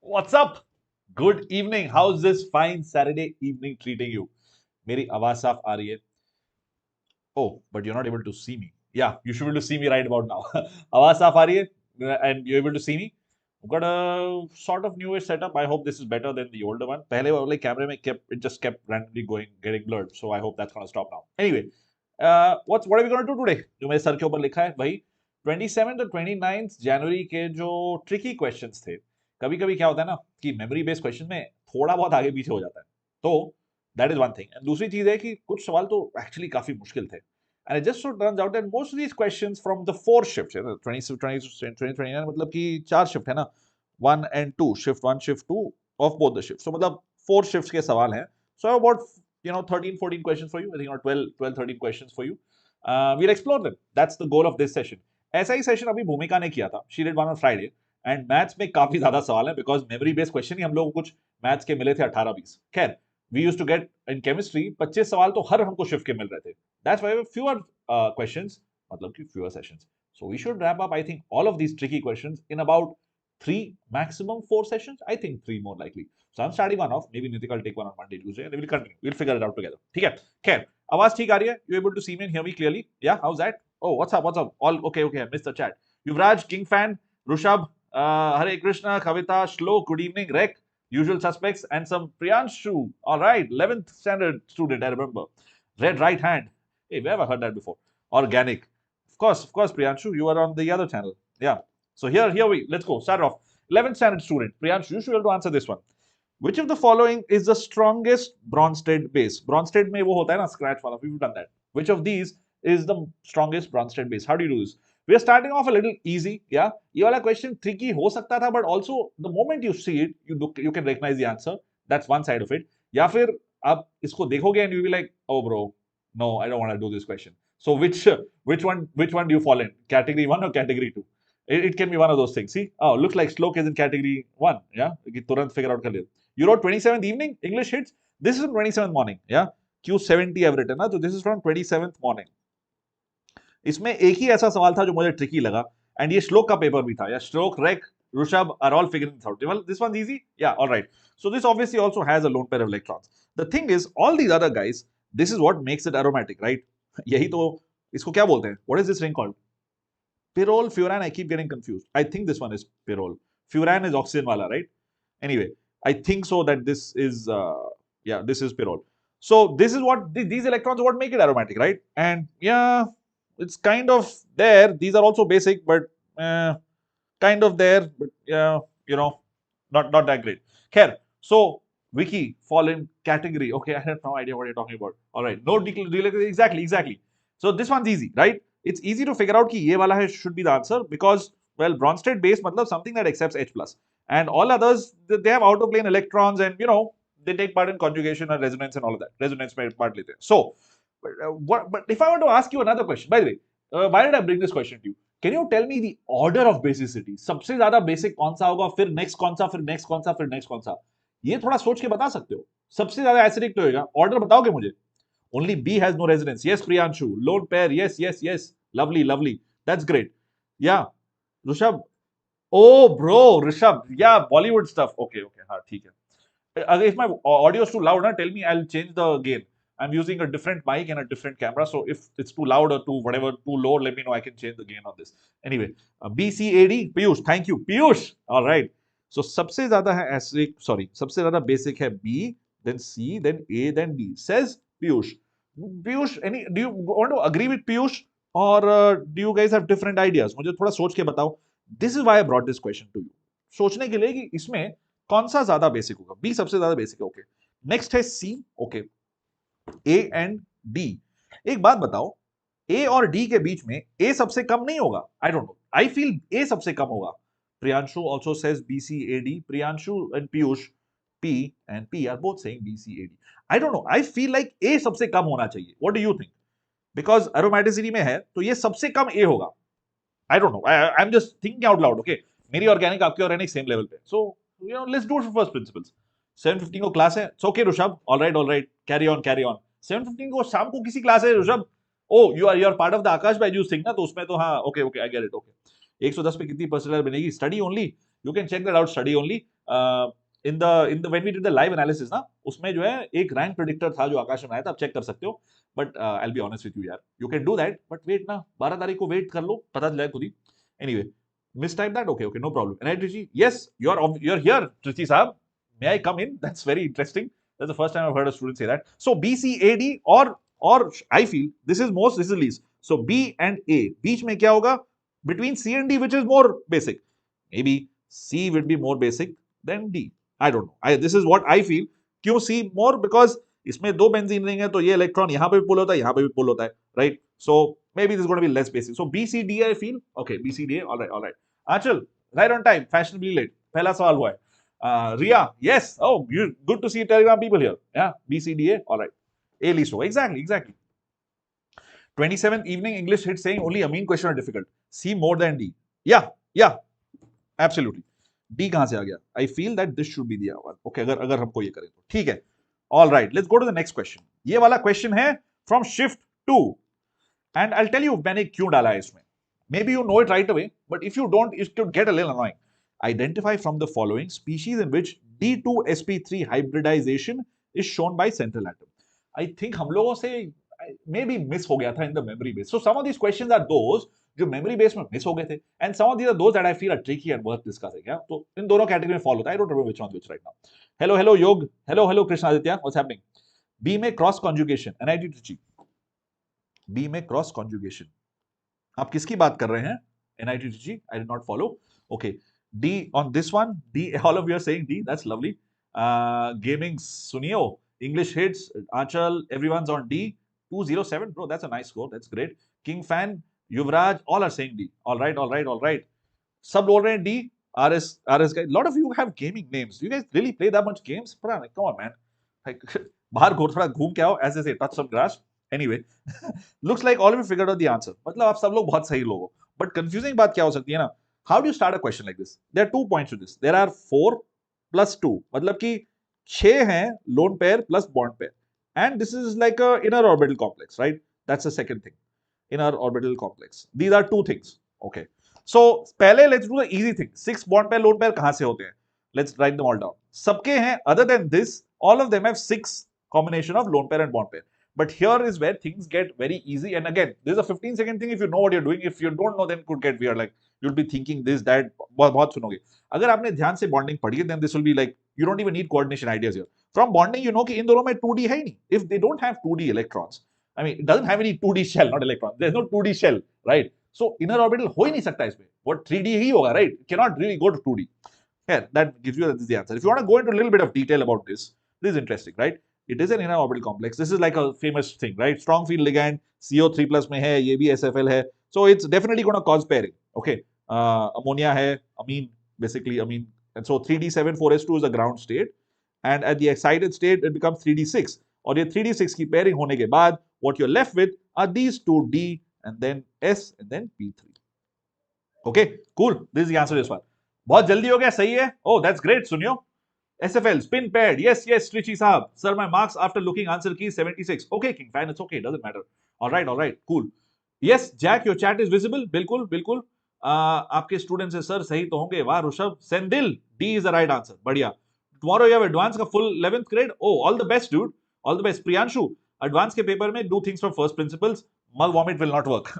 What's up? Good evening. How's this fine Saturday evening treating you? मेरी आवाज साफ आ रही है? Oh, but you're not able to see me. Yeah, you should be able to see me right about now. आवाज साफ आ रही है? And you're able to see me? I've got a sort of newish setup. I hope this is better than the older one. पहले वाले कैमरे में it just kept randomly getting blurred. So I hope that's gonna stop now. Anyway, what are we gonna do today? जो मेरे sir के ऊपर लिखा है भाई 27 to 29 जनवरी के जो ट्रिकी क्वेश्चंस थे, कभी कभी क्या होता है ना कि मेमोरी बेस्ड क्वेश्चन में थोड़ा बहुत आगे पीछे हो जाता है, तो that is one thing. And दूसरी चीज है कि कुछ सवाल तो एक्चुअली काफी मुश्किल थे, and it just so turns out that most of these questions from the four shift 2029 मतलब कि चार शिफ्ट है ना, 1 and 2 shift 1 shift 2 of both the shift, सो मतलब फोर शिफ्ट के सवाल हैं। So about 13-14 questions for you, I think, or 12-13 questions for you. We'll explore them. That's the goal of this session. ऐसा ही सेशन अभी भूमिका ने किया था, she did one on Friday, and maths में काफी ज्यादा सवाल है बिकॉज मेमोरी बेस्ड क्वेश्चन ही हम लोग को कुछ मैथ्स के मिले थे 18-20। खैर, we used to get in chemistry 25 सवाल तो हर हमको शिफ्ट के मिल रहे थे। दैट्स व्हाई फ्यूअर क्वेश्चंस, मतलब कि fewer sessions. So we should wrap up I think all of these tricky questions in about 3, maximum 4 sessions. I think 3 more likely. So I'm starting one off. Maybe Nitika will take one on Monday, Tuesday, and we'll continue. We'll figure it out together. ठीक है? खैर, आवाज ठीक आ रही है? You able to see me and hear me clearly? Yeah, how's that? Oh, what's up? What's up? All okay? Okay, I missed the chat. Yuvraj, King fan, Rushabh, Hare Krishna, Kavita, Shlok, good evening, Rek, usual suspects, and some Priyanshu. All right, 11th standard student, I remember. Red right hand. Hey, where have I heard that before? Organic. Of course, Priyanshu, you are on the other channel. Yeah. So let's go. Start off. 11th standard student. Priyanshu, you should be able to answer this one. Which of the following is the strongest Bronsted base? Bronsted mein wo hota hai na, scratch wala. We've done that. Which of these is the strongest Bronsted base? How do you do this? We are starting off a little easy. Yeah. ये वाला question tricky हो सकता था, but also the moment you see it, you can recognize the answer. That's one side of it. या फिर आप इसको देखोगे and you'll be like, oh bro, no, I don't want to do this question. So which one do you fall in? Category 1 or category 2? It can be one of those things. See, oh, looks like Shlok is in category 1. Yeah, तुरंत figure out कर लिया. You wrote 27th evening English hits. This is from 27th morning. Yeah, Q70 I've written. So this is from 27th morning. इसमें एक ही ऐसा सवाल था जो मुझे ट्रिकी लगा, एंड ये श्लोक का पेपर भी था. या श्लोक, रेक, Rishabh are all figuring this out. Well, this one's easy. Yeah, all right. So this obviously also has a lone pair of electrons. The thing is, all these other guys, this is what makes it aromatic, right? यही तो इसको क्या बोलते हैं? What is this ring called? Pyrrole, furan, I keep getting confused. I think this one is pyrrole. Furan is oxygen wala, right? Anyway, I think so that this is, this is pyrrole. So this is what, these electrons are what make it aromatic, right? And yeah, it's kind of there. These are also basic, but kind of there, but yeah, not that great. Khair, so Vicky, fall in category. Okay, I have no idea what you're talking about. All right, no exactly. So this one's easy, right? It's easy to figure out कि ये वाला है should be the answer because, well, Bronsted base मतलब something that accepts H plus, and all others they have out of plane electrons, and they take part in conjugation and resonance and all of that. Resonance में part लेते हैं. So, but if I want to ask you another question, by the way, why did I bring this question to you? Can you tell me the order of basicity? सबसे ज्यादा basic कौन सा होगा, फिर next कौन सा, फिर next कौन सा, फिर नेक्स्ट कौन सा? ये थोड़ा सोच के बता सकते हो. सबसे ज्यादा एसिडिक तो होगा. ऑर्डर बताओगे मुझे? Only B has no resonance. Yes, Priyanshu. Lone pair. Yes. Lovely. That's great. Yeah. Rishabh. Oh, bro. Rishabh. Yeah, Bollywood stuff. Okay. हाँ, ठीक है. If my audio is too loud, tell me. I'll change the gain. I'm using a different mic and a different camera. So if it's too loud or too low, let me know. I can change the gain on this. Anyway, BCAD. Piyush. Thank you. Piyush. All right. So सबसे ज्यादा है सबसे ज्यादा basic है B, then C, then A, then D. Says Piyush. Do you want to agree with Piyush, or do you guys have different ideas? मुझे थोड़ा सोच के बताओ. This is why I brought this question to you. सोचने के लिए कि इसमें कौन सा ज्यादा बेसिक होगा. B सबसे ज्यादा बेसिक है. ओके. नेक्स्ट है C. Okay. A and D. एक बात बताओ, A और D के बीच में A सबसे कम नहीं होगा? I don't know. I feel A सबसे कम होगा. Priyanshu also says BCAD. Priyanshu and Piyush, P and P are both saying BCAD. I don't know. I feel like A सबसे कम होना चाहिए. What do you think? Because aromaticity में है, तो ये सबसे कम A होगा. I don't know. I'm just thinking out loud. Okay. मेरी organic आपकी organic same level पे. So let's do it for first principles. 7:15 को क्लास है. It's okay, Rushabh. All right. Carry on. 7:15 को शाम को किसी क्लास है, Rushabh? Oh, you are part of the Aakash Byju's thing ना, तो उसमें तो हाँ. Okay. I get it. Okay. 110 पे कितनी परसेंटाइल बनेगी? Study only. You can check that out. Study only. In the when we did the live analysis ना, उसमें जो है एक रैंक प्रेडिक्टर था जो आकाश ने बनाया था, आप चेक कर सकते हो. But I will be honest with you यार, you can do that, but wait ना, 12 तारीख को वेट कर लो, पता चल जाए खुद ही. Anyway, mistype that. Okay, no problem. And Trichy, yes, you're here, Trichy Saab. May I come in? That's very interesting. That's the first time I've heard a student say that. So B, C, A, D, or I feel this is most, this is least. So B and A. बीच में क्या होगा? Between C and D, which is more basic? Maybe C would be more basic than D. I don't know. This is what I feel. क्यों C more? Because इसमें दो benzene ring है, तो ये electron यहाँ पे भी पुल होता है, यहाँ पे भी पुल होता है, right? So maybe this is going to be less basic. So B, C, D, I feel. Okay, B, C, D, all right, all right. Achal, right on time, fashionably late. पहला सवाल हुआ है. Ria, yes. Oh, good to see Telegram people here. Yeah, B, C, D, A, all right. A least हो. Exactly. 27th evening English hit saying only a mean question are difficult. C more than D. Yeah, absolutely. D कहां से आ गया? I feel that this should be the one. Okay, अगर हमको ये करें तो ठीक है. All right, let's go to the next question. ये वाला question है from shift 2. And I'll tell you मैंने क्यों डाला है इसमें. Maybe you know it right away, but if you don't, it could get a little annoying. Identify from the following species in which D2sp3 hybridization is shown by central atom. I think हम लोगों से maybe miss हो गया था in the memory base. So some of these questions are those जो memory base में miss हो गए थे, and some of these are those that I feel are tricky and worth discussing. Yeah, तो इन दोनों category में fall होता है. I don't remember which one which right now. Hello Yog. Hello Krishnaditya. What's happening? B में cross conjugation. NIT Trichy. B में cross conjugation. आप किसकी बात कर रहे हैं? NIT Trichy. I did not follow. Okay. D on this one. D. All of you are saying D. That's lovely. Gaming Sunio. English hits. Achal. Everyone's on D. 207. Bro, that's a nice score. That's great. King Fan. Yuvraj. All are saying D. All right. सब बोल रहे हैं D. RS guys. A lot of you have gaming names. Do you guys really play that much games? Come on, man. Like, बाहर थोड़ा घूम के आओ. As they say, touch some grass. Anyway, looks like all of you figured out the answer. मतलब आप सब लोग बहुत सही लोग हो. But confusing बात क्या हो सकती है ना? How do you start a question like this? There are 2 points to this. There are 4 plus 2. मतलब कि 6 हैं lone pair plus bond pair. And this is like a inner orbital complex, right? That's the second thing. Inner orbital complex. These are 2 things. Okay. So पहले let's do the easy thing. 6 bond pair, lone pair कहाँ से होते हैं? Let's write them all down. सबके हैं. Other than this, all of them have 6 combination of lone pair and bond pair. But here is where things get very easy. And again, this is a 15-second thing if you know what you're doing. If you don't know, then it could get weird. Like you'll be thinking this, that. बहुत सुनोगे. अगर आपने ध्यान से bonding पढ़ी है, then this will be like you don't even need coordination ideas here. From bonding, you know कि इन दोनों में 2D है ही नहीं. If they don't have 2D electrons, I mean, it doesn't have any 2D shell, not electron. There's no 2D shell, right? So inner orbital हो ही नहीं सकता इसमें. What 3D ही होगा, right? It cannot really go to 2D. Yeah, that gives you the answer. If you want to go into a little bit of detail about this is interesting, right? It is an inner orbital complex. This is like a famous thing, right? Strong field ligand, CO3 plus में है, ये भी SFL है. So it's definitely going to cause pairing. Okay, ammonia है, amine, basically amine. And so 3D7,4S2 is the ground state. And at the excited state, it becomes 3D6. और ये 3D6 की pairing होने के बाद, what you're left with are these 2 D and then S and then P3. Okay, cool. This is the answer to this one. बहुत जल्दी हो गया, सही है? Oh, that's great, सुनियो. SFL, spin paired. Yes, Trichy Saab. Sir, my marks after looking answer key is 76. Okay, King Fan, it's okay. It doesn't matter. All right. Cool. Yes, Jack, your chat is visible. बिल्कुल. आपके students है, sir, सही तो होंगे. वाह, Rishabh. Sendil, D is the right answer. बढ़िया. Tomorrow you have advance का full 11th grade. Oh, all the best, dude. All the best. Priyanshu, advance के paper में do things from first principles. Mug vomit will not work.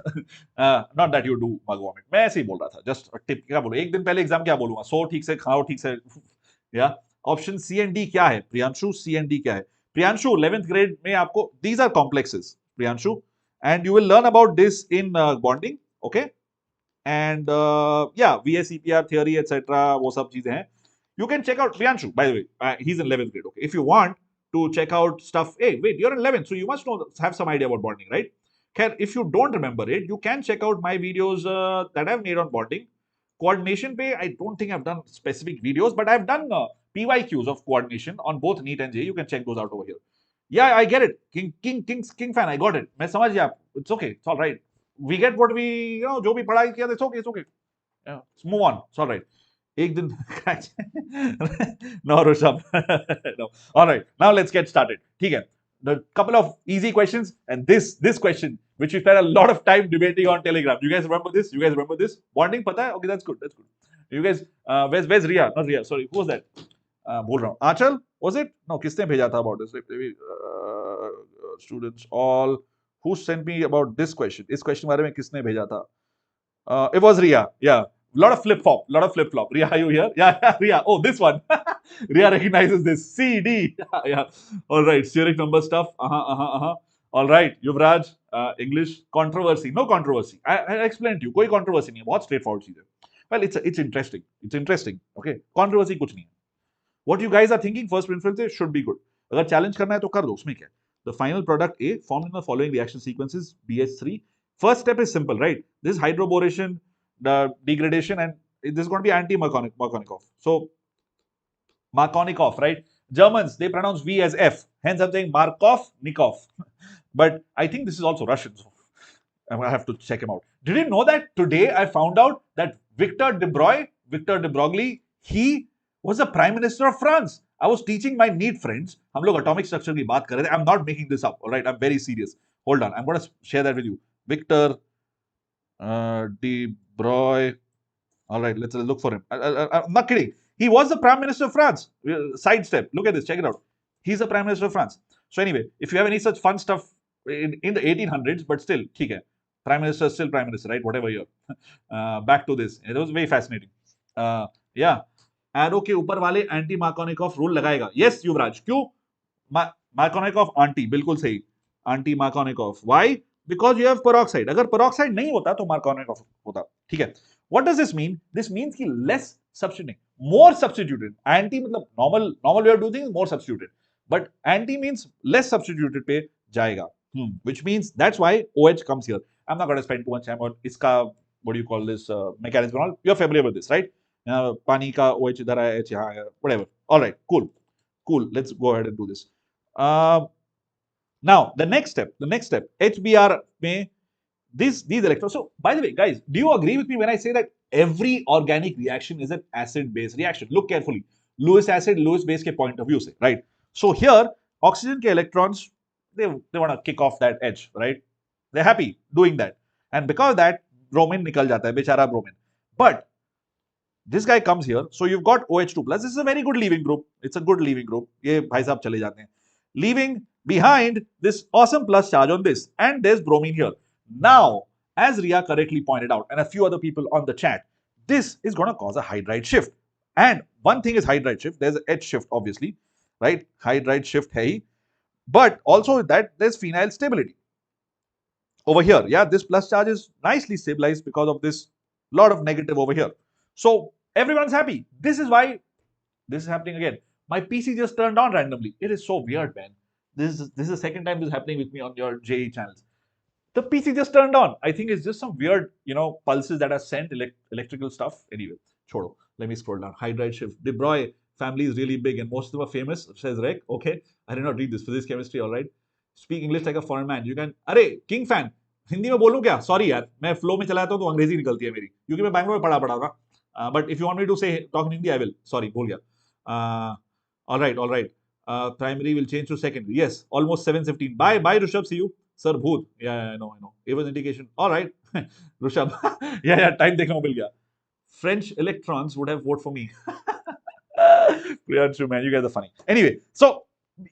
Not that you do mug vomit. मैं ऐसे ही बोल रहा था. Just a tip. क्या बोलूँ? एक दिन पहले एग्जाम क्या बोलूँगा? सो ठीक से खाओ, ठीक से. Yeah. Option C and D क्या है? प्रियांशु, सी एंड डी क्या है? प्रियांशु 11th ग्रेड में आपको these are complexes, Priyanshu, and you will learn about this in bonding, okay? And yeah, VSEPR theory etc. वो सब चीजें हैं. You can check out Priyanshu, by the way. He's in 11th grade, okay? If you want to check out stuff, hey, wait, you're in 11th, so you must know, have some idea about bonding, right? If you don't remember it, you can check out my videos that I've made on bonding. Coordination पे, I don't think I've done specific videos, but I've done PYQs of coordination on both NEET and JEE. You can check those out over here. Yeah, I get it. King fan, I got it. मैं समझ गया. It's okay. It's all right. We get what we, you know, जो भी पढ़ाई किया, it's okay. Yeah, let's move on. It's all right. एक दिन no, Rishabh. No. All right. Now let's get started. ठीक है. The couple of easy questions and this question, which we spent a lot of time debating on Telegram. You guys remember this? Bonding, pata hai? Okay, that's good. You guys, where's Ria? Not Ria. Sorry, who was that? बोल रहा हूँ. Achal, was it? No, किसने भेजा था about this? Maybe students all who sent me about this question. इस question बारे में किसने भेजा था? It was Ria. Yeah. Lot of flip flop. Ria, are you here? Yeah, Ria. Oh, this one. Ria recognizes this. C, D. Yeah. All right. Serial number stuff. All right. Yuvraj, English. Controversy. No controversy. I explained to you. कोई controversy नहीं है. बहुत straightforward चीज है. Well, it's interesting. It's interesting. Okay. Controversy कुछ नहीं है. What you guys are thinking first principles should be good. अगर challenge करना है तो कर दो. उसमें क्या है? The final product A formed in the following reaction sequences BH3. First step is simple, right? This is hydroboration, the degradation, and this is going to be anti-Markovnikov. So, Markovnikov, right? Germans, they pronounce V as F. Hence, I'm saying Markovnikov. But I think this is also Russian. So I have to check him out. Did you know that today I found out that Victor de Broglie, he was the Prime Minister of France. I was teaching my NEET friends. हम लोग atomic structure की बात कर रहे थे. I'm not making this up. All right, I'm very serious. Hold on, I'm going to share that with you. Victor de Broglie. All right, let's look for him. I'm not kidding. He was the Prime Minister of France. Sidestep. Look at this. Check it out. He's the Prime Minister of France. So anyway, if you have any such fun stuff in the 1800s, but still, ठीक है. Prime Minister is still Prime Minister, right? Whatever year. Back to this. It was very fascinating. Yeah. Arrow के ऊपर वाले anti Markovnikov rule लगाएगा. Yes Yuvraj. क्यों? Markovnikov anti. बिल्कुल सही. Anti Markovnikov. Why? Because you have peroxide. अगर peroxide नहीं होता तो मार्कोनिकॉफ होता. ठीक है. What does this mean? This means कि less substituting, more substituted. Anti मतलब normal way of doing things, more substituted. But anti means less substituted पे जाएगा. Which means that's why OH comes here. I'm not going to spend too much time on iska, what do you call this, mechanism and all. You're familiar with this, right? पानी का OH इधर आया, H यहाँ आया, whatever. All right, cool. Let's go ahead and do this. Now the next step, HBr में these electrons. So by the way, guys, do you agree with me when I say that every organic reaction is an acid-base reaction? Look carefully. Lewis acid, Lewis base के point of view से, right? So here, oxygen के electrons, they want to kick off that edge, right? They're happy doing that, and because of that, bromine निकल जाता है, बेचारा bromine. But this guy comes here, so you've got OH2 plus. This is a very good leaving group. It's a good leaving group. ये भाई साहब चले जाते हैं. Leaving behind this awesome plus charge on this, and there's bromine here. Now, as Ria correctly pointed out, and a few other people on the chat, this is going to cause a hydride shift. And one thing is hydride shift. There's an H shift, obviously, right? Hydride shift है ही. But also that there's phenyl stability. Over here, yeah, this plus charge is nicely stabilized because of this lot of negative over here. So everyone's happy. This is why this is happening again. My PC just turned on randomly. It is so weird, man. This is the second time this is happening with me on your JEE channels. The PC just turned on. I think it's just some weird, pulses that are sent, electrical stuff. Anyway, chodo. Let me scroll down. Hydride shift. De Broglie family is really big and most of them are famous, says Rek. Okay. I did not read this. Physics, chemistry, all right. Speak English like a foreign man. You can. अरे King fan. Hindi में बोलूं क्या? Sorry यार. मैं flow में चला जाता हूं तो अंग्रेजी निकलती है मेरी. क्योंकि मैं बैंगलोर में पढ़ा ना. But if you want me to say talk in Hindi, I will. Sorry, भूल गया. All right. Primary will change to secondary. Yes, almost 7:15. Bye, Rishabh. See you. Sir, Bhoot. Yeah, I know. It was indication. All right. Rishabh. yeah, time देखना मिल गया. French electrons would have voted for me. Priyanshu, man, you guys are funny. Anyway, so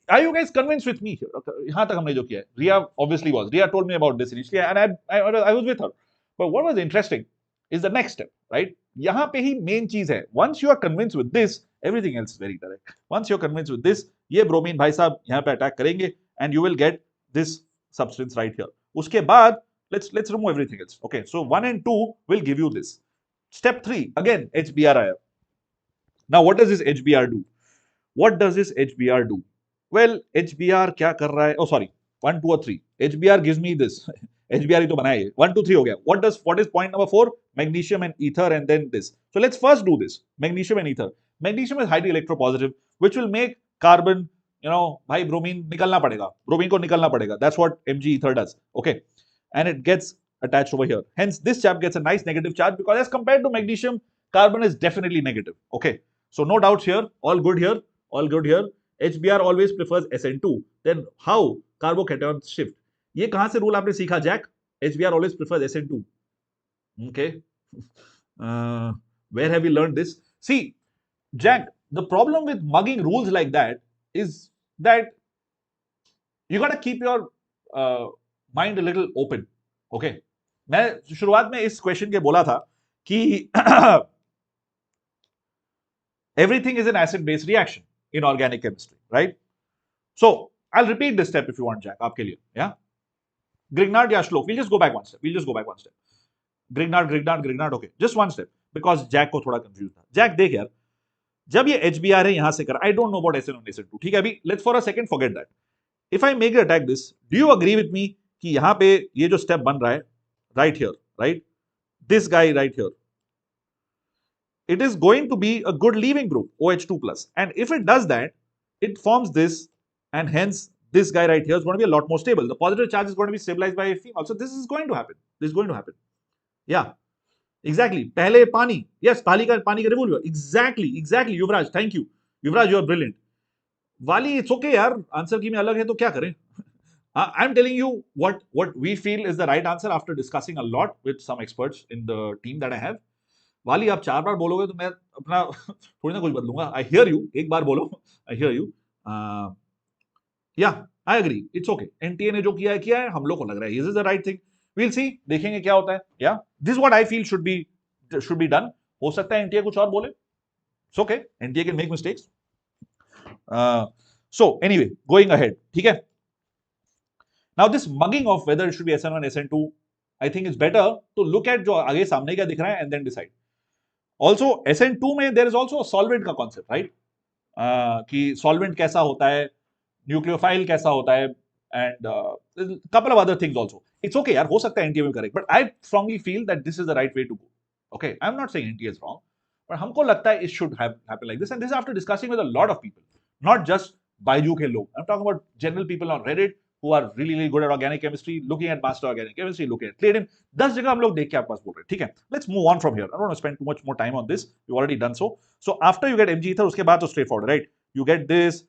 are you guys convinced with me here? यहाँ तक हमने जो किया है. Ria obviously was. Ria told me about this initially, and I was with her. But what was interesting is the next step, right? यहाँ पे ही main चीज है. Once you are convinced with this, everything else is very direct. Once you're convinced with this, ये bromine भाई साहब यहाँ पे attack करेंगे, and you will get this substance right here. उसके बाद let's remove everything else. Okay, so 1 and 2 will give you this. Step 3 again HBr आया. Now what does this HBr do? Well, HBr क्या कर रहा है? Oh sorry, 1, 2 or 3. HBr gives me this. HBr ही तो बनाया है. 1, 2, 3 हो गया. What is point number 4? Magnesium and ether and then this. So let's first do this. Magnesium and ether. Magnesium is highly electropositive, which will make carbon, भाई bromine निकलना पड़ेगा. Bromine को निकलना पड़ेगा. That's what Mg ether does. Okay. And it gets attached over here. Hence, this chap gets a nice negative charge because as compared to magnesium, carbon is definitely negative. Okay. So no doubts here. All good here. HBr always prefers SN2. Then how carbocations shift? ये कहाँ से rule आपने सीखा, Jack? HBr always prefers SN2. Okay. Where have we learned this? See, Jack, the problem with mugging rules like that is that you got to keep your mind a little open. Okay, मैं शुरुआत में इस question के बोला था कि everything is an acid based reaction in organic chemistry, right? So I'll repeat this step if you want, Jack, आपके लिए, yeah? Grignard या Shlok, we'll just go back one step. Grignard, okay, just one step, because Jack को थोड़ा confused था. Jack देख यार, जब ये HBr है यहां से कर, I don't know about SN1 SN2, ठीक है, अभी let's for a second forget that. If I make it attack this, do you agree with me कि यहाँ पे ये जो step बन रहा है, right here, right? This guy right here, it is going to be a good leaving group, OH2 plus. And if it does that, it forms this, and hence this guy right here is going to be a lot more stable. The positive charge is going to be stabilized by a female. So this is going to happen. This is going to happen. Yeah, exactly. पहले पानी, yes, पानी का revolver. Exactly. Yuvraj, thank you. Yuvraj, you are brilliant. Wali, it's okay यार, answer की में अलग है तो क्या करें? I'm telling you what we feel is the right answer after discussing a lot with some experts in the team that I have. वाली आप 4 बार बोलोगे तो मैं अपना थोड़ी ना कुछ बदलूंगा. I hear you. एक बार बोलो. I hear you. Yeah, I agree. It's okay. NTA ने जो किया है, हम लोग को लग रहा है this is the right thing. We'll see. देखेंगे क्या होता है. Yeah, this is what I feel should be done. हो सकता है NTA कुछ और बोले. It's okay. NTA can make mistakes. So anyway, going ahead. ठीक है. Now this mugging of whether it should be SN1 SN2, I think it's better to look at जो आगे सामने क्या दिख रहा है and then decide. Also SN2 में there is also a solvent का concept, right? कि solvent कैसा होता है, nucleophile कैसा होता है, and a couple of other things also. It's okay यार, हो सकता है NTA में correct, but I strongly feel that this is the right way to go. Okay, I'm not saying NTA is wrong, but हमको लगता है it should happen like this, and this is after discussing with a lot of people, not just Baiju के लोग. I'm talking about general people on Reddit who are really good at organic chemistry, looking at master organic chemistry, looking at Claydon. 10 जगह हम लोग देख के आपके पास बोल रहे हैं, ठीक है? Let's move on from here. I don't want to spend too much more time on this. We've already done so. So after you get Mg ether, उसके बाद तो straightforward, right? You get this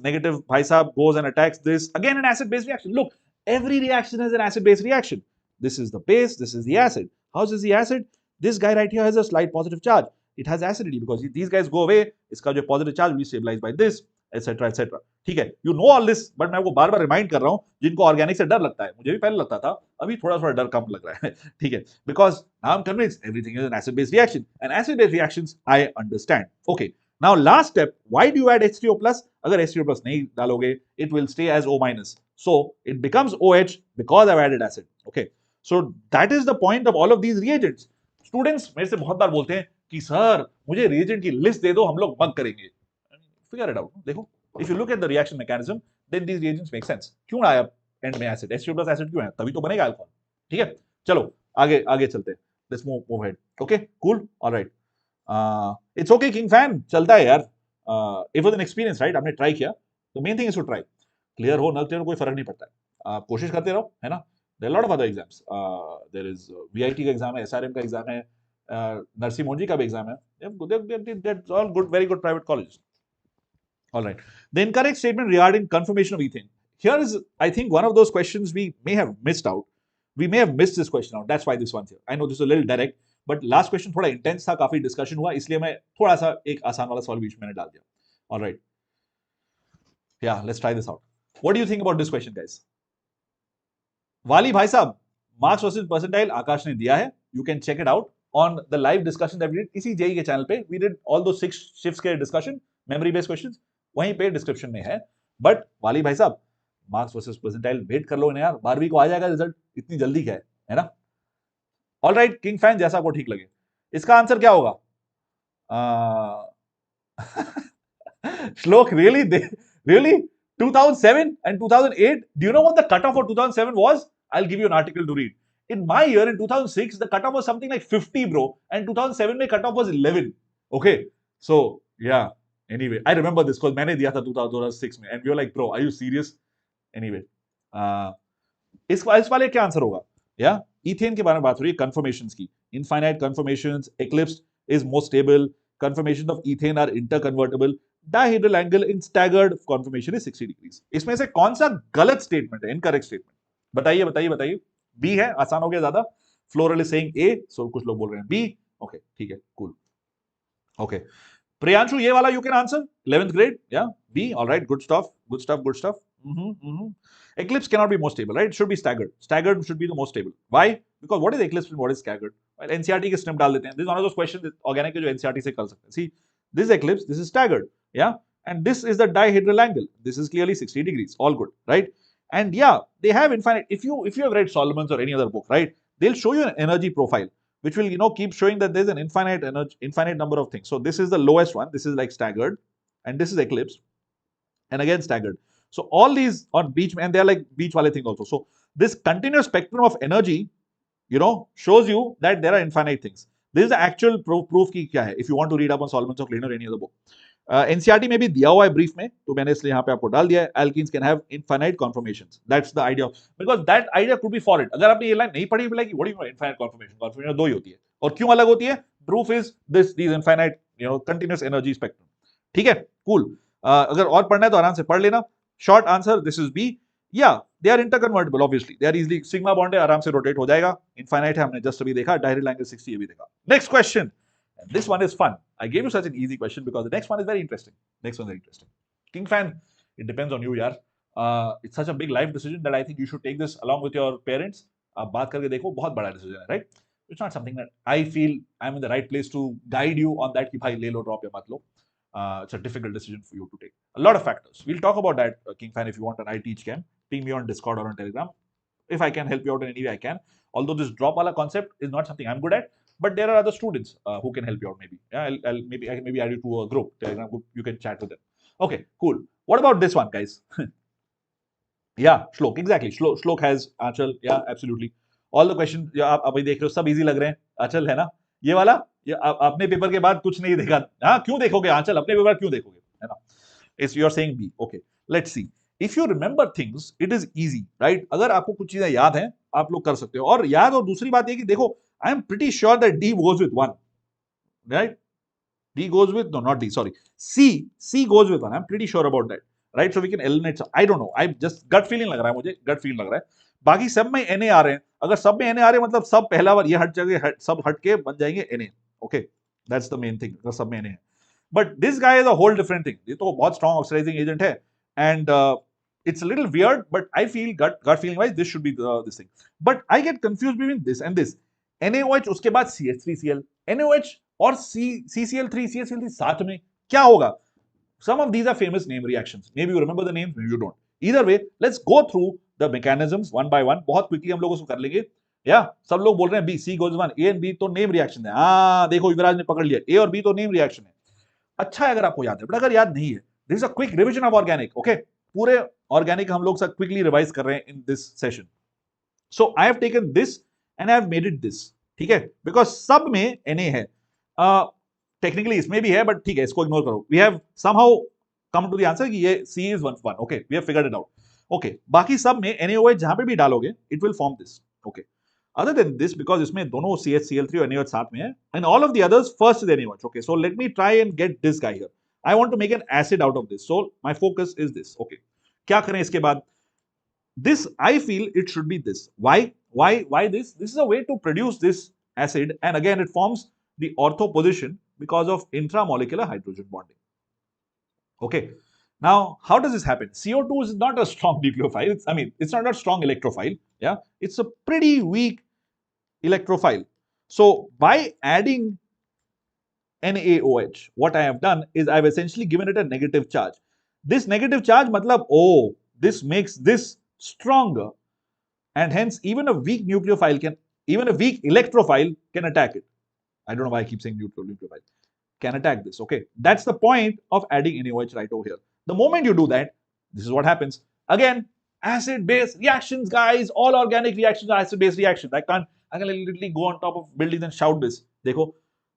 negative bhai sahab goes and attacks this. Again, an acid-base reaction. Look, every reaction is an acid-base reaction. This is the base, this is the acid. How is the acid? This guy right here has a slight positive charge. It has acidity because these guys go away. इसका जो positive charge will be stabilized by this, etc. etc. ठीक है, you know all this, but मैं वो बार-बार remind कर रहा हूँ जिनको ऑर्गेनिक से डर लगता है. मुझे भी पहले लगता था, अभी थोड़ा डर कम लग रहा है. ठीक है, because now I'm convinced everything is an acid-based reaction, and acid-based reactions I understand. Okay, now last step, why do you add H3O plus? अगर H3O plus नहीं डालोगे, it will stay as O minus. So it becomes OH because I've added acid. Okay, so that is the point of all of these reagents. Students मेरे से बहुत बार बोलते हैं कि sir मुझे reagent की लिस्ट दे दो, हम लोग मग करेंगे. Figure it out. देखो, if you look at the reaction mechanism, then these reagents make sense. क्यों आया एंड में एसिड, H3O plus एसिड क्यों है? तभी तो बनेगा अल्कोहल. ठीक है, चलो आगे चलते हैं. Let's move ahead. Okay, cool, all right. It's okay, King fan, चलता है यार. It was an experience, right? आपने ट्राई किया. The main thing is to try. Clear हो न क्लियर हो कोई फर्क नहीं पड़ता है. आप कोशिश करते रहो, है ना? There are a lot of other exams. There is VIT का एग्जाम है, SRM का एग्जाम है, नरसिंह मोदी का भी एग्जाम है. That's all good, very good private colleges. All right. The incorrect statement regarding confirmation of ethane. Here is, I think, one of those questions we may have missed out. We may have missed this question out. That's why this one's here. I know this is a little direct, but last question थोड़ा intense था, काफी discussion हुआ, इसलिए मैं थोड़ा सा एक आसान वाला सवाल बीच में डाल दिया. All right. Yeah, let's try this out. What do you think about this question, guys? वाली भाई साहब, marks versus percentile आकाश ने दिया है. You can check it out on the live discussion that we did. इसी JEE के channel पे we did all those 6 shifts के discussion, memory based questions. वहीं पे डिस्क्रिप्शन में है. बट वाली भाई साहब, मार्क्स वर्सेस परसेंटाइल वेट कर लो ना यार, 12वीं को आ जाएगा रिजल्ट, इतनी जल्दी क्या है ना? ऑल राइट, किंग फैन, जैसा आपको ठीक लगे. इसका आंसर क्या होगा? श्लोक, really 2007 and 2008, do you know what the cutoff for 2007 was? I'll give you an article to read. In my year, in 2006, the cutoff was something like 50, bro, and 2007 में cutoff was 11. Okay, so yeah. Anyway, I remember this because मैंने दिया था 2006 में, and we were like, bro, are you serious? Anyway, इस वाले क्या answer होगा? Yeah, ethane के बारे में बात हो रही है, conformations की. Infinite conformations, eclipsed is more stable. Conformations of ethane are interconvertible. Dihedral angle in staggered conformation is 60 degrees. इसमें से कौन सा गलत स्टेटमेंट है, इनकरेक्ट स्टेटमेंट? बताइए. B है, आसान हो गया ज्यादा. Floral is saying A, so कुछ लोग बोल रहे हैं B. Okay, ठीक है, cool. Okay. Priyanshu, ye wala you can answer. 11th grade. Yeah. B. All right. Good stuff. Good stuff. Good stuff. Eclipse cannot be more stable, right? It should be staggered. Staggered should be the most stable. Why? Because what is eclipse and what is staggered? Well, NCERT के snip डाल देते हैं. This is one of those questions that organic के जो NCERT से कर सकते हैं. See, this eclipse, this is staggered. Yeah. And this is the dihedral angle. This is clearly 60 degrees. All good, right? And yeah, they have infinite. If you have read Solomon's or any other book, right? They'll show you an energy profile, which will keep showing that there's an infinite number of things. So this is the lowest one. This is like staggered, and this is eclipse, and again staggered. So all these on beach, and they're like beach wale things also. So this continuous spectrum of energy, shows you that there are infinite things. This is the actual proof की क्या है. If you want to read up on Solomon's or Klein or any other book. NCERT में भी दिया हुआ है brief में, तो मैंने इसलिए यहाँ पे आपको डाल दिया है. Alkenes can have infinite conformations. That's the idea. Because that idea could be foreign. अगर आपने ये लाइन नहीं पढ़ी, like what do you mean infinite conformation? Conformation दो ही होती है. और क्यों अलग होती है? Proof is these infinite, continuous energy spectrum. ठीक है? Cool. अगर और पढ़ना है तो आराम से पढ़ लेना. Short answer, this is B. Yeah, they are interconvertible, obviously. They are easily, sigma bond है, आराम से rotate हो जाएगा. Infinite है, हमने just अभी देखा. Dihedral angle 60 ये भी देखा. Next question. And this one is fun. I gave you such an easy question because the next one is very interesting. Next one is very interesting. King fan, it depends on you, yaar. It's such a big life decision that I think you should take this along with your parents. आप बात करके देखो, बहुत बड़ा decision है, right? It's not something that I feel I'm in the right place to guide you on that कि भाई ले लो drop या मत लो. It's a difficult decision for you to take. A lot of factors. We'll talk about that, King fan, if you want, and I teach Chem. Ping me on Discord or on Telegram. If I can help you out in any way, I can. Although this drop wala concept is not something I'm good at, but there are other students who can help you out. Maybe, yeah, I can maybe add you to a group, Telegram group. You can chat with them. Okay, cool. What about this one, guys? Yeah, Shlok, exactly. Shlok has Achal. Yeah, absolutely. All the questions, आप अभी देख रहे हो, सब easy लग रहे हैं. Achal है ना? ये वाला, ये अपने पेपर के बाद कुछ नहीं देखा. हाँ, क्यों देखोगे? Achal, अपने पेपर क्यों देखोगे? है ना? It's you're saying B. Okay, let's see. If you remember things, it is easy, right? अगर आपको कुछ चीजें याद हैं, आप लोग कर सकते हो. और याद, और दूसरी बात ये कि देखो, I am pretty sure that D goes with 1, right? D goes with, no, not D, sorry. C goes with 1. I'm pretty sure about that, right? So we can eliminate some. I don't know. I just gut feeling लग रहा है मुझे, gut feeling लग रहा है. बाकी सब में Na आ रहे हैं. अगर सब में Na आ रहे हैं, मतलब सब पहला बार ये हट जाएंगे, सब हट के बन जाएंगे Na. Okay, that's the main thing. अगर सब में Na है. But this guy is a whole different thing. ये तो बहुत strong oxidizing agent है, and it's a little weird, but I feel gut feeling wise this should be this thing. But I get confused between this and this. NaOH उसके बाद CH3Cl, NaOH और CCl3 CH3 साथ में क्या होगा? Some of these are famous name reactions. Maybe you remember the names, maybe you don't. Either way, let's go through the mechanisms one by one. बहुत quickly हम लोग उसको कर लेंगे. Yeah, सब लोग बोल रहे हैं B, C goes 1, A and B तो name reaction है. हाँ, देखो युवराज ने पकड़ लिया. A और B तो name reaction है. अच्छा है अगर आपको याद है, बट अगर याद नहीं है, this is a quick revision of organic. Okay, पूरे ऑर्गेनिक हम लोग सब क्विकली रिवाइज कर रहे हैं in this session. So I have taken this and I have made it this. ठीक है, बिकॉज सब में Na है. टेक्निकली इसमें भी है, बट ठीक है, इसको इग्नोर करो. We have somehow come to the answer कि ये C is 1. Okay, we have figured it out. Okay, बाकी सब में NaOH जहां पे भी डालोगे, it will form this. Okay, other than this, because इसमें दोनों CHCl3 और NaOH साथ में है, and all of the others first is NaOH. Okay, so let me try and get this guy here. I want to make an acid out of this, so my focus is this. Okay, क्या करें इसके बाद? This I feel it should be this. Why this? This is a way to produce this acid, and again it forms the ortho position because of intramolecular hydrogen bonding. Okay, now how does this happen? CO2 is not a strong nucleophile. It's not a strong electrophile. Yeah, it's a pretty weak electrophile. So by adding NaOH, what I have done is I've essentially given it a negative charge. This negative charge matlab, oh, this makes this stronger, and hence even a weak nucleophile even a weak electrophile can attack it. I don't know why I keep saying nucleophile. Can attack this. Okay, that's the point of adding NaOH right over here. The moment you do that, this is what happens. Again, acid-base reactions, guys. All organic reactions are acid-base reactions. I can literally go on top of buildings and shout this. Dekho,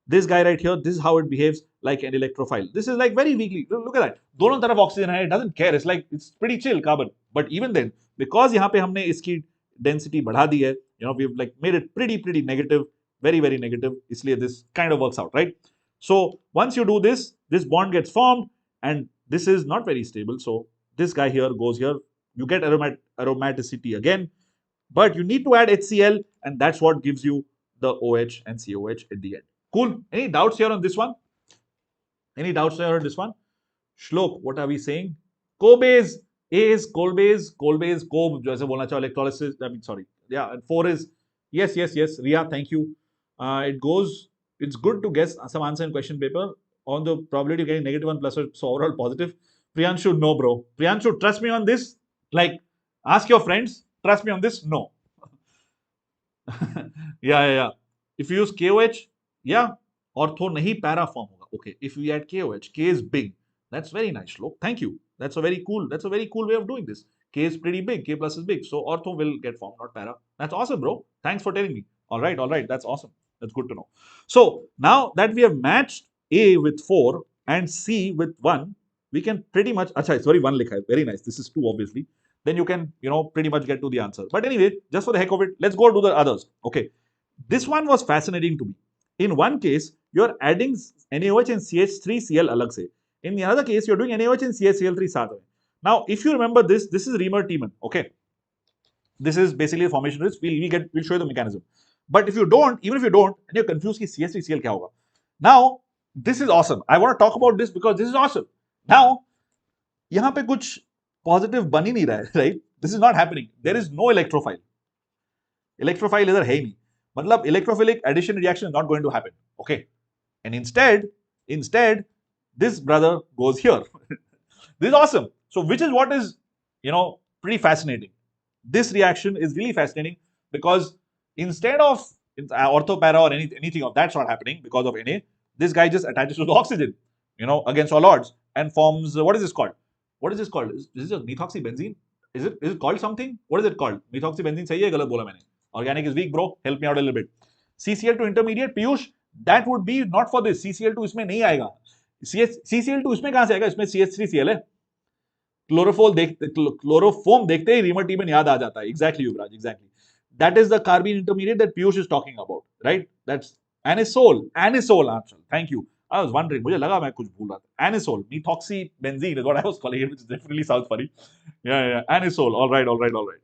this guy right here, this is how it behaves like an electrophile. This is like very weakly. Look at that. दोनों तरफ oxygen है. It doesn't care. It's like, it's pretty chill carbon. But even then, because यहाँ पे हमने इसकी density बढ़ा दी है, we've like made it pretty negative, very negative. इसलिए this kind of works out, right? So once you do this, this bond gets formed, and this is not very stable. So this guy here goes here. You get aromaticity again, but you need to add HCl, and that's what gives you the OH and COH at the end. Cool. Any doubts here on this one? Any doubts there on this one? Shlok, what are we saying? Co-base, A is coal-base, coal-base, co, जैसे बोलना चाहो electrolysis, I mean, sorry. Yeah, and 4 is, yes, yes, yes, Ria, thank you. It goes, it's good to guess some answer in question paper on the probability of getting -1 plus or so overall positive. Priyanshu, no, bro. Priyanshu, trust me on this. Like, ask your friends, trust me on this, no. Yeah. If you use KOH, yeah, ortho nahi para form hoga. Okay, if we add KOH, K is big. That's very nice, Shlok. Thank you. That's a very cool way of doing this. K is pretty big, K plus is big. So ortho will get formed, not para. That's awesome, bro. Thanks for telling me. All right. That's awesome. That's good to know. So now that we have matched A with 4 and C with 1, we can pretty much, acha, sorry, 1 likha hai. Very nice. This is 2, obviously. Then you can, pretty much get to the answer. But anyway, just for the heck of it, let's go to the others. Okay. This one was fascinating to me. In one case, you're adding NaOH and CH3Cl alag se. In the other case, you're doing NaOH and CHCl3 साथ में. Now, if you remember this is Riemann-Tiemann. Okay. This is basically a formation risk. We'll show you the mechanism. But if you don't, even if you don't, and you're confused कि CH3Cl क्या होगा. Now, this is awesome. I want to talk about this because this is awesome. Now, यहाँ पे कुछ positive बन ही नहीं रहा है, right? This is not happening. There is no electrophile. Electrophile इधर है ही नहीं. मतलब electrophilic addition reaction is not going to happen. Okay. And instead, this brother goes here. This is awesome. So, which is what is, pretty fascinating. This reaction is really fascinating because instead of orthopara or anything of that's not happening because of Na, this guy just attaches to the oxygen, against all odds and forms, what is this called? What is this called? Is this a methoxybenzene? Is it called something? What is it called? Methoxybenzene sahi hai, galat bola maine. Organic is weak, bro. Help me out a little bit. CCl2 intermediate, Piyush, that would be not for this. CCl2 इसमें नहीं आएगा. CCl2 इसमें कहाँ से आएगा? इसमें CH3Cl है. Chloroform देखते ही Riemann-Tiemann याद आ जाता है. Exactly, Yuvraj. Exactly. That is the carbene intermediate that Piyush is talking about, right? That's anisole. Anshul. Thank you. I was wondering. मुझे लगा मैं कुछ भूल रहा था. Anisole, methoxybenzene is what I was calling it, which definitely sounds funny. Yeah. Anisole. All right.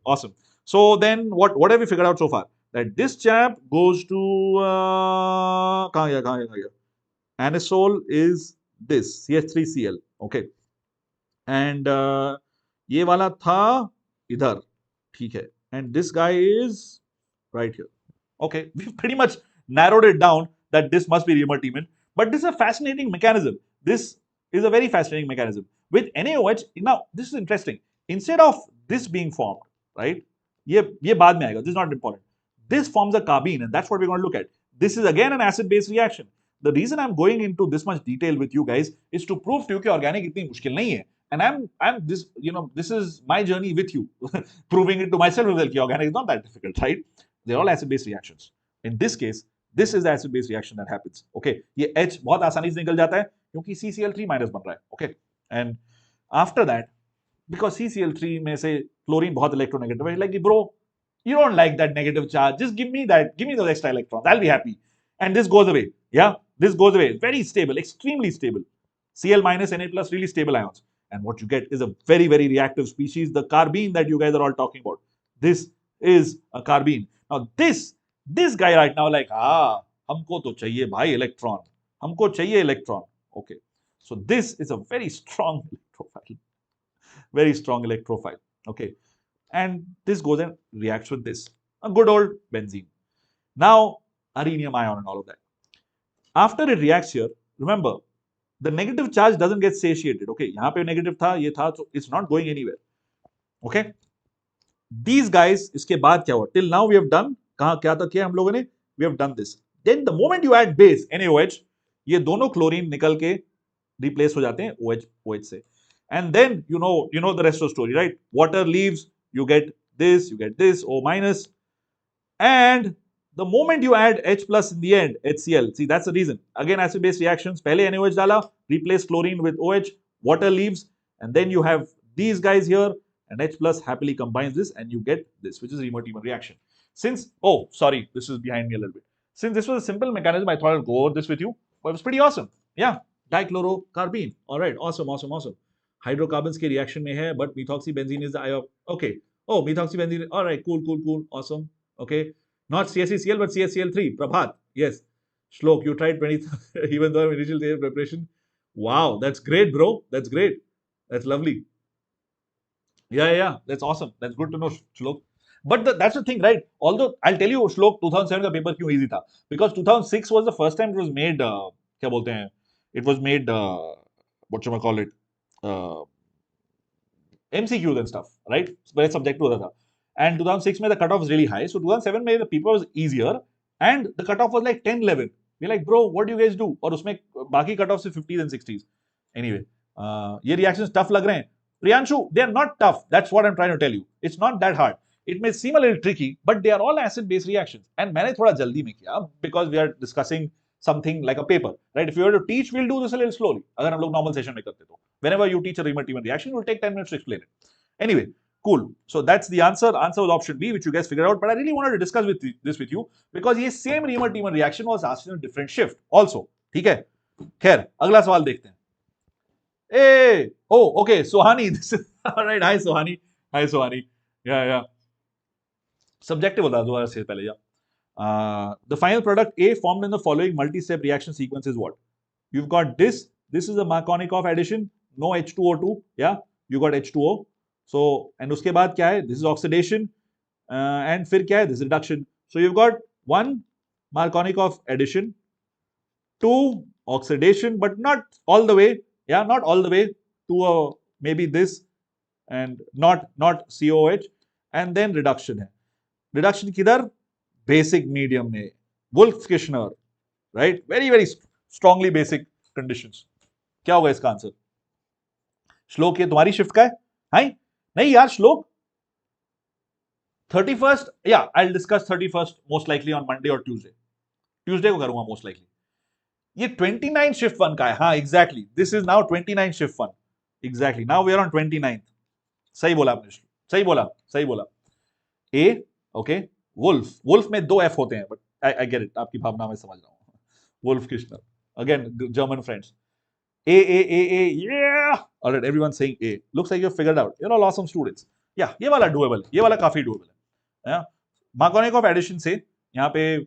Awesome. So then, what have we figured out so far? That this chap goes to कहाँ गया? Anisole is this CH3Cl. Okay. And ये वाला था इधर, ठीक है. And this guy is right here. Okay, we've pretty much narrowed it down that this must be Riemann-Tiemann. But this is a fascinating mechanism. This is a very fascinating mechanism. With NaOH, now this is interesting. Instead of this being formed, right? ये बाद में आएगा. This is not important. This forms a carbene, and that's what we're going to look at. This is again an acid-base reaction. The reason I'm going into this much detail with you guys is to prove to you कि organic इतनी मुश्किल नहीं है. And I'm this, this is my journey with you, proving it to myself as well कि organic is not that difficult, right? They're all acid-base reactions. In this case, this is the acid-base reaction that happens. Okay, ये H बहुत आसानी से निकल जाता है क्योंकि CCl3 minus बन रहा है. Okay, and after that, because CCl3 में से chlorine बहुत electronegative है, like bro, you don't like that negative charge. Just give me those extra electrons. I'll be happy. And this goes away. Yeah, this goes away. Very stable, extremely stable. Cl minus Na plus, really stable ions. And what you get is a very, very reactive species, the carbene that you guys are all talking about. This is a carbene. Now this guy right now like, हमको तो चाहिए भाई electron. हमको चाहिए electron. Okay. So this is a very strong electrophile. Very strong electrophile. Okay. And this goes and reacts with this. A good old benzene. Now, arenium ion and all of that. After it reacts here, remember, the negative charge doesn't get satiated. Okay, यहाँ पे negative था, ये था, so it's not going anywhere. Okay. These guys, इसके बाद क्या हुआ? Till now we have done, कहाँ क्या था किया हम लोगों ने? We have done this. Then the moment you add base, NaOH, ये दोनों chlorine निकल के replace हो जाते हैं OH से. And then you know the rest of the story, right? Water leaves, you get this, O minus, and the moment you add H plus in the end, HCl, see that's the reason. Again, acid-base reactions, पहले NaOH डाला, replace chlorine with OH, water leaves, and then you have these guys here, and H plus happily combines this, and you get this, which is Riemann-Tiemann reaction. Since, oh, sorry, this is behind me a little bit. Since this was a simple mechanism, I thought I'd go over this with you, but it was pretty awesome. Yeah, dichlorocarbene. All right, awesome. Hydrocarbons के reaction में है, but methoxybenzene is the ion. Okay. Oh, methoxybenzene. All right, cool. Awesome. Okay. Not CSCl, but CSCl3. Prabhat. Yes. Shlok, you tried 20, even though initial day of preparation Wow, that's great, bro. That's great. That's lovely. Yeah. That's awesome. That's good to know, Shlok. But that's the thing, right? Although I'll tell you, Shlok, 2007 का paper क्यों easy था? Because 2006 was the first time it was made. क्या बोलते हैं? It was made. What should I call it? Uh, MCQs and stuff, right? Very subjective होता था. And 2006 में the cutoff was really high. So 2007 में the paper was easier and the cutoff was like 10, 11. We're like, bro, what do you guys do? और उसमें बाकी cutoff से 50s and 60s. Anyway, ये reactions tough लग रहे हैं. Priyanshu, they are not tough. That's what I'm trying to tell you. It's not that hard. It may seem a little tricky, but they are all acid-based reactions. And मैंने थोड़ा जल्दी में किया because we are discussing something like a paper, right? If you were to teach, we'll do this a little slowly. अगर हम लोग normal session में करते तो. Whenever you teach a remote reaction, it will take 10 minutes to explain it. Anyway, cool. So that's the answer. Answer was option B, which you guys figured out. But I really wanted to discuss this with you because ये same remote reaction was asked in a different shift also. ठीक है? खैर, अगला सवाल देखते हैं. Hey, oh, okay, Sohani. This is all right. Hi, Sohani. Hi, Sohani. Yeah. Subjective होता है दोबारा से पहले. Yeah. The final product A formed in the following multi-step reaction sequence is what? You've got this. This is a Markovnikov addition. No H2O2. Yeah. You got H2O. So, and उसके बाद क्या है? This is oxidation. And फिर क्या है? This is reduction. So you've got one Markovnikov addition, two oxidation, but not all the way. Yeah, not all the way to maybe this and not COH, and then reduction है. Reduction किधर? Basic medium में. Wolff-Kishner, right? Very, very strongly basic conditions. क्या होगा इसका answer? श्लोक ये तुम्हारी shift का है? हाय? नहीं यार श्लोक. 31st, yeah, I'll discuss 31st most likely on Monday or Tuesday. Tuesday को करूंगा most likely. ये 29 shift 1 का है. हाँ, exactly. This is now 29 shift 1. Exactly. Now we are on 29th. सही बोला आपने. सही बोला. A, okay. Wolf में दो F होते हैं, but I get it. आपकी भावना में समझ रहा हूँ. Wolff-Kishner. Again, German friends. A, yeah. All right, everyone's saying A. Looks like you've figured out. You're all awesome students. Yeah, ये वाला doable. ये वाला काफी doable है. Yeah. Markovnikov addition से यहाँ पे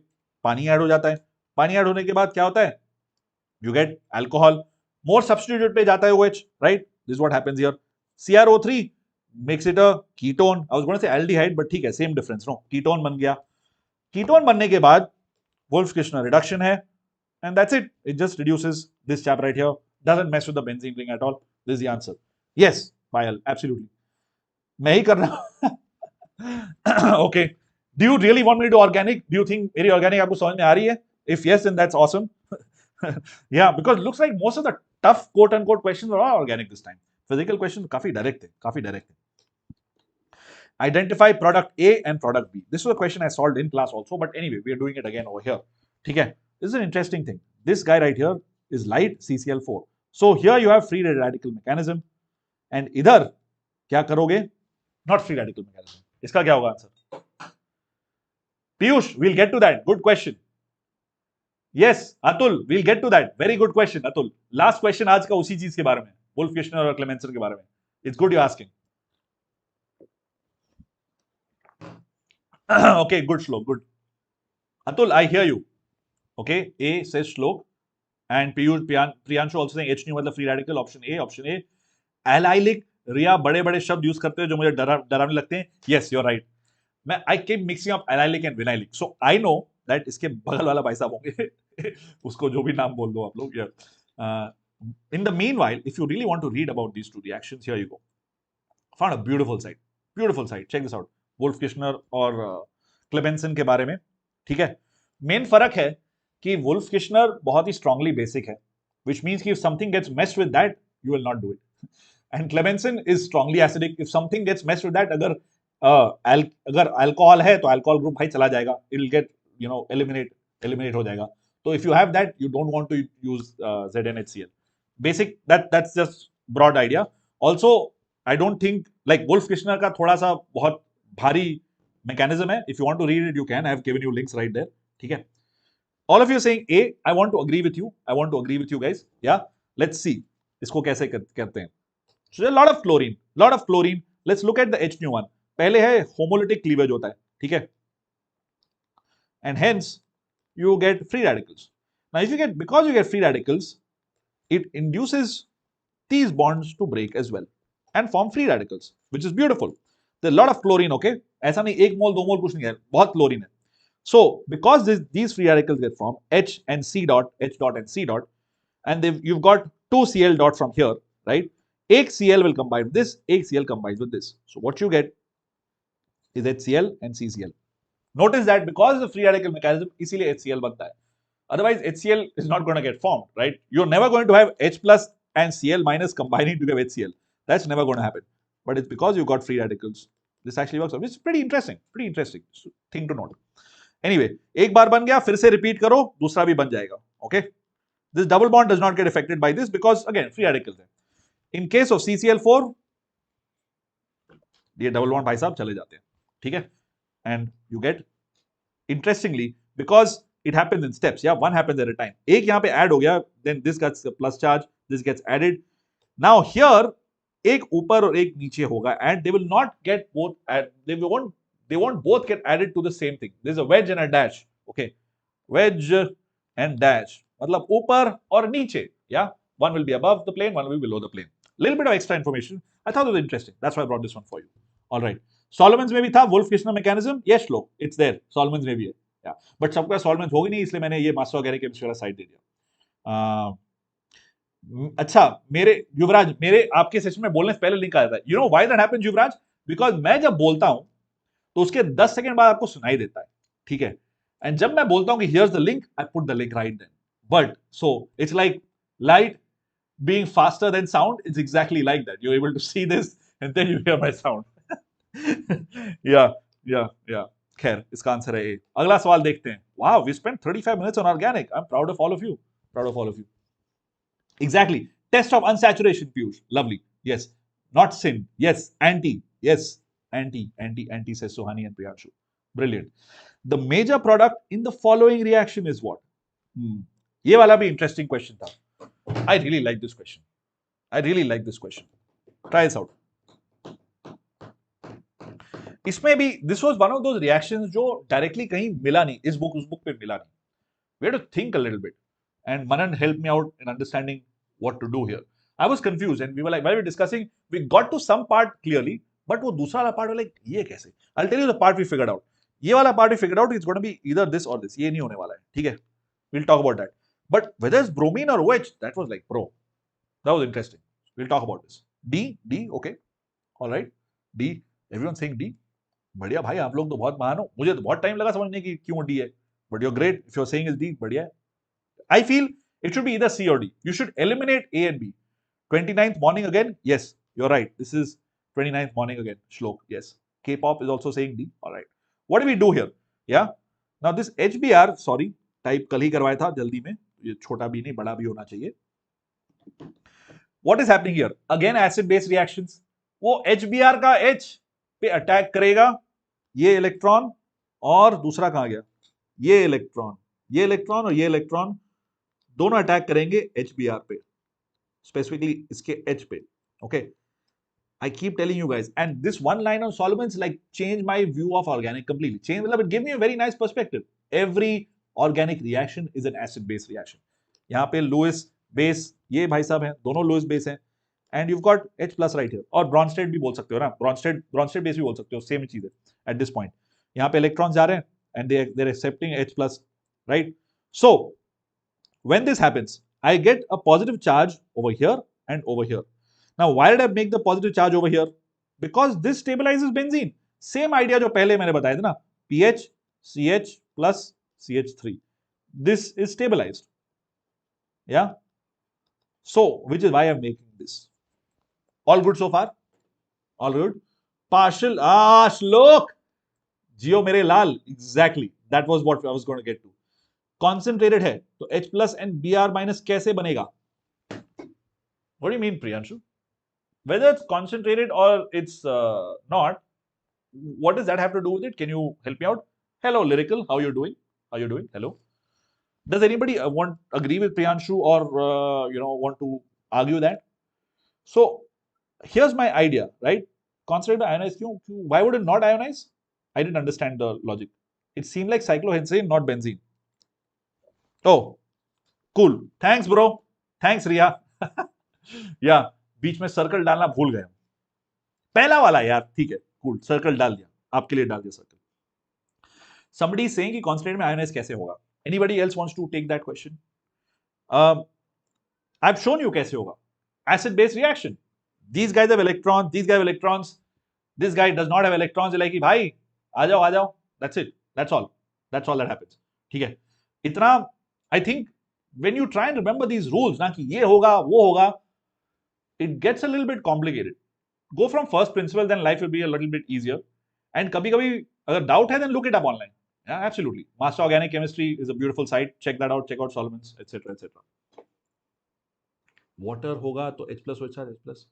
पानी ऐड हो जाता है. पानी ऐड होने के बाद क्या होता है? You get alcohol. More substitute पे जाता है OH, right? This is what happens here. CrO3 makes it a ketone. I was going to say aldehyde, but ठीक है, same difference, no? Ketone बन गया. Ketone बनने के बाद Wolff-Kishner reduction है, and that's it. It just reduces this chap right here. Doesn't mess with the benzene ring at all. This is the answer. Yes, Payal, absolutely. मैं ही कर रहा हूँ. Okay. Do you really want me to do organic? Do you think मेरी organic आपको समझ में आ रही है? If yes, then that's awesome. Yeah, because it looks like most of the tough quote unquote questions are all organic this time. Physical questions काफी direct है. Identify product A and product B. This was a question I solved in class also, but anyway, we are doing it again over here. ठीक है? This is an interesting thing. This guy right here is light CCl4. So here you have free radical mechanism, and इधर क्या करोगे? Not free radical mechanism. इसका क्या होगा answer? Piyush, we'll get to that. Good question. Yes, Atul, we'll get to that. Very good question, Atul. Last question आज का उसी चीज के बारे में, Wolff-Kishner और Clemenson के बारे में. It's good you're asking. Okay, good Shlok, good. Atul, I hear you. Okay, A says Shlok, and Priyanshu also saying H मतलब free radical. Option A. Allylic, रिया बड़े शब्द यूज करते हैं जो मुझे डरावने लगते हैं. Yes, you're right. I keep mixing up allylic and vinylic. So I know that इसके बगल वाला भाई साहब होंगे. उसको जो भी नाम बोल दो आप लोग. Yeah. In the meanwhile, if you really want to read about these two reactions, here you go. Found a beautiful site. Check this out. Wolff-Kishner और Clemenson के बारे में. ठीक है. मेन फर्क है कि Wolff-Kishner बहुत ही strongly basic है, which means कि if something gets messed with that, you will not do it. And Clemenson is strongly acidic. If something gets messed with that, अगर alcohol है तो alcohol group भाई चला जाएगा. It will get eliminate हो जाएगा. So if you have that, you don't want to use ZnHCl. Basic, that's just broad idea. Also, I don't think like Wolff-Kishner का थोड़ा सा बहुत भारी mechanism है. If you want to read it, you can. I have given you links right there. ठीक है. All of you are saying A. I want to agree with you. Guys. Yeah. Let's see. इसको कैसे करते हैं. So a lot of chlorine. Let's look at the H1. पहले है homolytic cleavage होता है. ठीक है. And hence you get free radicals. Now, because you get free radicals, it induces these bonds to break as well and form free radicals, which is beautiful. There's a lot of chlorine, okay? ऐसा नहीं 1 mole 2 mole कुछ नहीं है, बहुत chlorine है. So because these free radicals get formed, H and C dot, H dot and C dot, and you've got 2 Cl dot from here, right? एक Cl will combine with this, एक Cl combines with this. So what you get is HCl and CCl. Notice that because of the free radical mechanism, इसीलिए HCl बनता है. Otherwise, HCl is not going to get formed, right? You're never going to have H plus and Cl minus combining to give HCl. That's never going to happen. But it's because you got free radicals. This actually works. It's pretty interesting thing to note. Anyway, एक बार बन गया, फिर से repeat करो, दूसरा भी बन जाएगा. Okay? This double bond does not get affected by this because again, free radicals है. In case of CCl4, ये double bond भाई साहब चले जाते हैं. ठीक है? And you get, interestingly, because it happens in steps, yeah, one happens at a time. एक यहाँ पे add हो गया, then this gets a plus charge, this gets added. Now here, एक ऊपर और एक नीचे होगा, and they will not get both, they won't both get added to the same thing. There's a wedge and a dash, okay? Wedge and dash, मतलब ऊपर और नीचे, yeah? One will be above the plane, one will be below the plane. Little bit of extra information. I thought it was interesting. That's why I brought this one for you. All right. Solomons में भी था Wolff-Kishner mechanism. Yes, look, it's there. Solomons में भी है. Yeah. But सबका Solomons होगी नहीं, इसलिए मैंने ये मास्टर ऑर्गेनिक केमिस्ट्री वाला साइड दे दिया. अच्छा, मेरे युवराज, मेरे आपके सेशन में बोलने से पहले लिंक आया था. You know why that happens, Yuvraj? Because मैं जब बोलता हूं तो उसके 10 सेकंड बाद आपको सुनाई देता है. ठीक है? And जब मैं बोलता हूं कि here's the link, I put the link right then. But so it's like light being faster than sound. It's exactly like that. You're able to see this and then you hear my sound. yeah. खैर, इसका answer है A. अगला सवाल देखते हैं. Wow, we spent 35 minutes on organic. I'm proud of all of you. Exactly. Test of unsaturation, Piyush. Lovely. Yes. Not sin. Yes. Anti. Yes. Anti, says Sohani and Priyanshu. Brilliant. The major product in the following reaction is what? ये वाला भी interesting question था. I really like this question. Try this out. इसमें भी this was one of those reactions जो directly कहीं मिला नहीं, इस book उस book पे मिला नहीं. We had to think a little bit, and Manan helped me out in understanding what to do here. I was confused, and we were like, while we were discussing, we got to some part clearly, but वो दूसरा वाला part was like, ये कैसे? I'll tell you the part we figured out. ये वाला part we figured out, it's going to be either this or this. ये नहीं होने वाला है, ठीक है? We'll talk about that. But whether it's bromine or OH, that was like, bro, that was interesting. We'll talk about this. D, okay, all right. D, everyone saying D. बढ़िया भाई, आप लोग तो बहुत महान हो. मुझे तो बहुत टाइम लगा समझने की क्यों D है. But you're great. If you're saying is D, बढ़िया है. I feel it should be either C or D. You should eliminate A and B. 29th morning again. Yes, you're right. This is 29th morning again. Shlok. Yes. K-pop is also saying D. All right. What do we do here? Yeah. Now this HBr, sorry, type कल ही करवाया था जल्दी में. ये छोटा भी नहीं, बड़ा भी होना चाहिए. What is happening here? Again, acid-base reactions. वो HBr का H पे अटैक करेगा ये इलेक्ट्रॉन और दूसरा कहां गया? ये इलेक्ट्रॉन और ये इलेक्ट्रॉन दोनों अटैक करेंगे HBr पे, स्पेसिफिकली इसके H पे. Okay, I keep telling you guys, and this one line on solvents like change my view of organic completely. Change, मतलब it gave me a very nice perspective. Every organic reaction is an acid-base reaction. यहाँ पे Lewis base, ये भाई साहब हैं, दोनों Lewis base हैं, and you've got H plus right here. और Bronsted भी बोल सकते हो ना, Bronsted base भी बोल सकते हो, same चीज है at this point. यहाँ पे electrons जा रहे हैं and they're accepting H plus, right? So when this happens, I get a positive charge over here and over here. Now, why did I make the positive charge over here? Because this stabilizes benzene. Same idea जो पहले मैंने बताया था ना, pH, CH plus CH3. This is stabilized. Yeah. So, which is why I'm making this. All good so far? All good? Partial, look! Geo mere lal, exactly. That was what I was going to get to. Concentrated है, तो H plus and Br minus कैसे बनेगा? What do you mean, Priyanshu? Whether it's concentrated or it's not, what does that have to do with it? Can you help me out? Hello, Lyrical. How are you doing? Hello. Does anybody agree with Priyanshu or want to argue that? So here's my idea, right? Concentrated ionize. Why would it not ionize? I didn't understand the logic. It seemed like cyclohexane, not benzene. Oh, cool. Thanks, bro. Thanks Riya. या बीच में circle डालना भूल गए, पहला वाला यार, ठीक है कूल, सर्कल डाल दिया, आपके लिए डाल दिया सर्कल। somebody is saying कि कॉन्सेंट्रेट में आयोनाइज कैसे होगा, anybody else wants to take that question? I've shown you कैसे होगा, acid base reaction, these guys have electrons, these guys have electrons, this guy does not have electrons, like कि भाई आ जाओ, that's it, that's all that happens, ठीक है। इतना I think when you try and remember these rules ना कि ये होगा वो होगा, it gets a little bit complicated. Go from first principle, then life will be a little bit easier. And कभी कभी अगर doubt है then look it up online. Yeah, absolutely. Master Organic Chemistry is a beautiful site. Check that out. Check out solvents, etc. etc. Water होगा तो H plus H plus.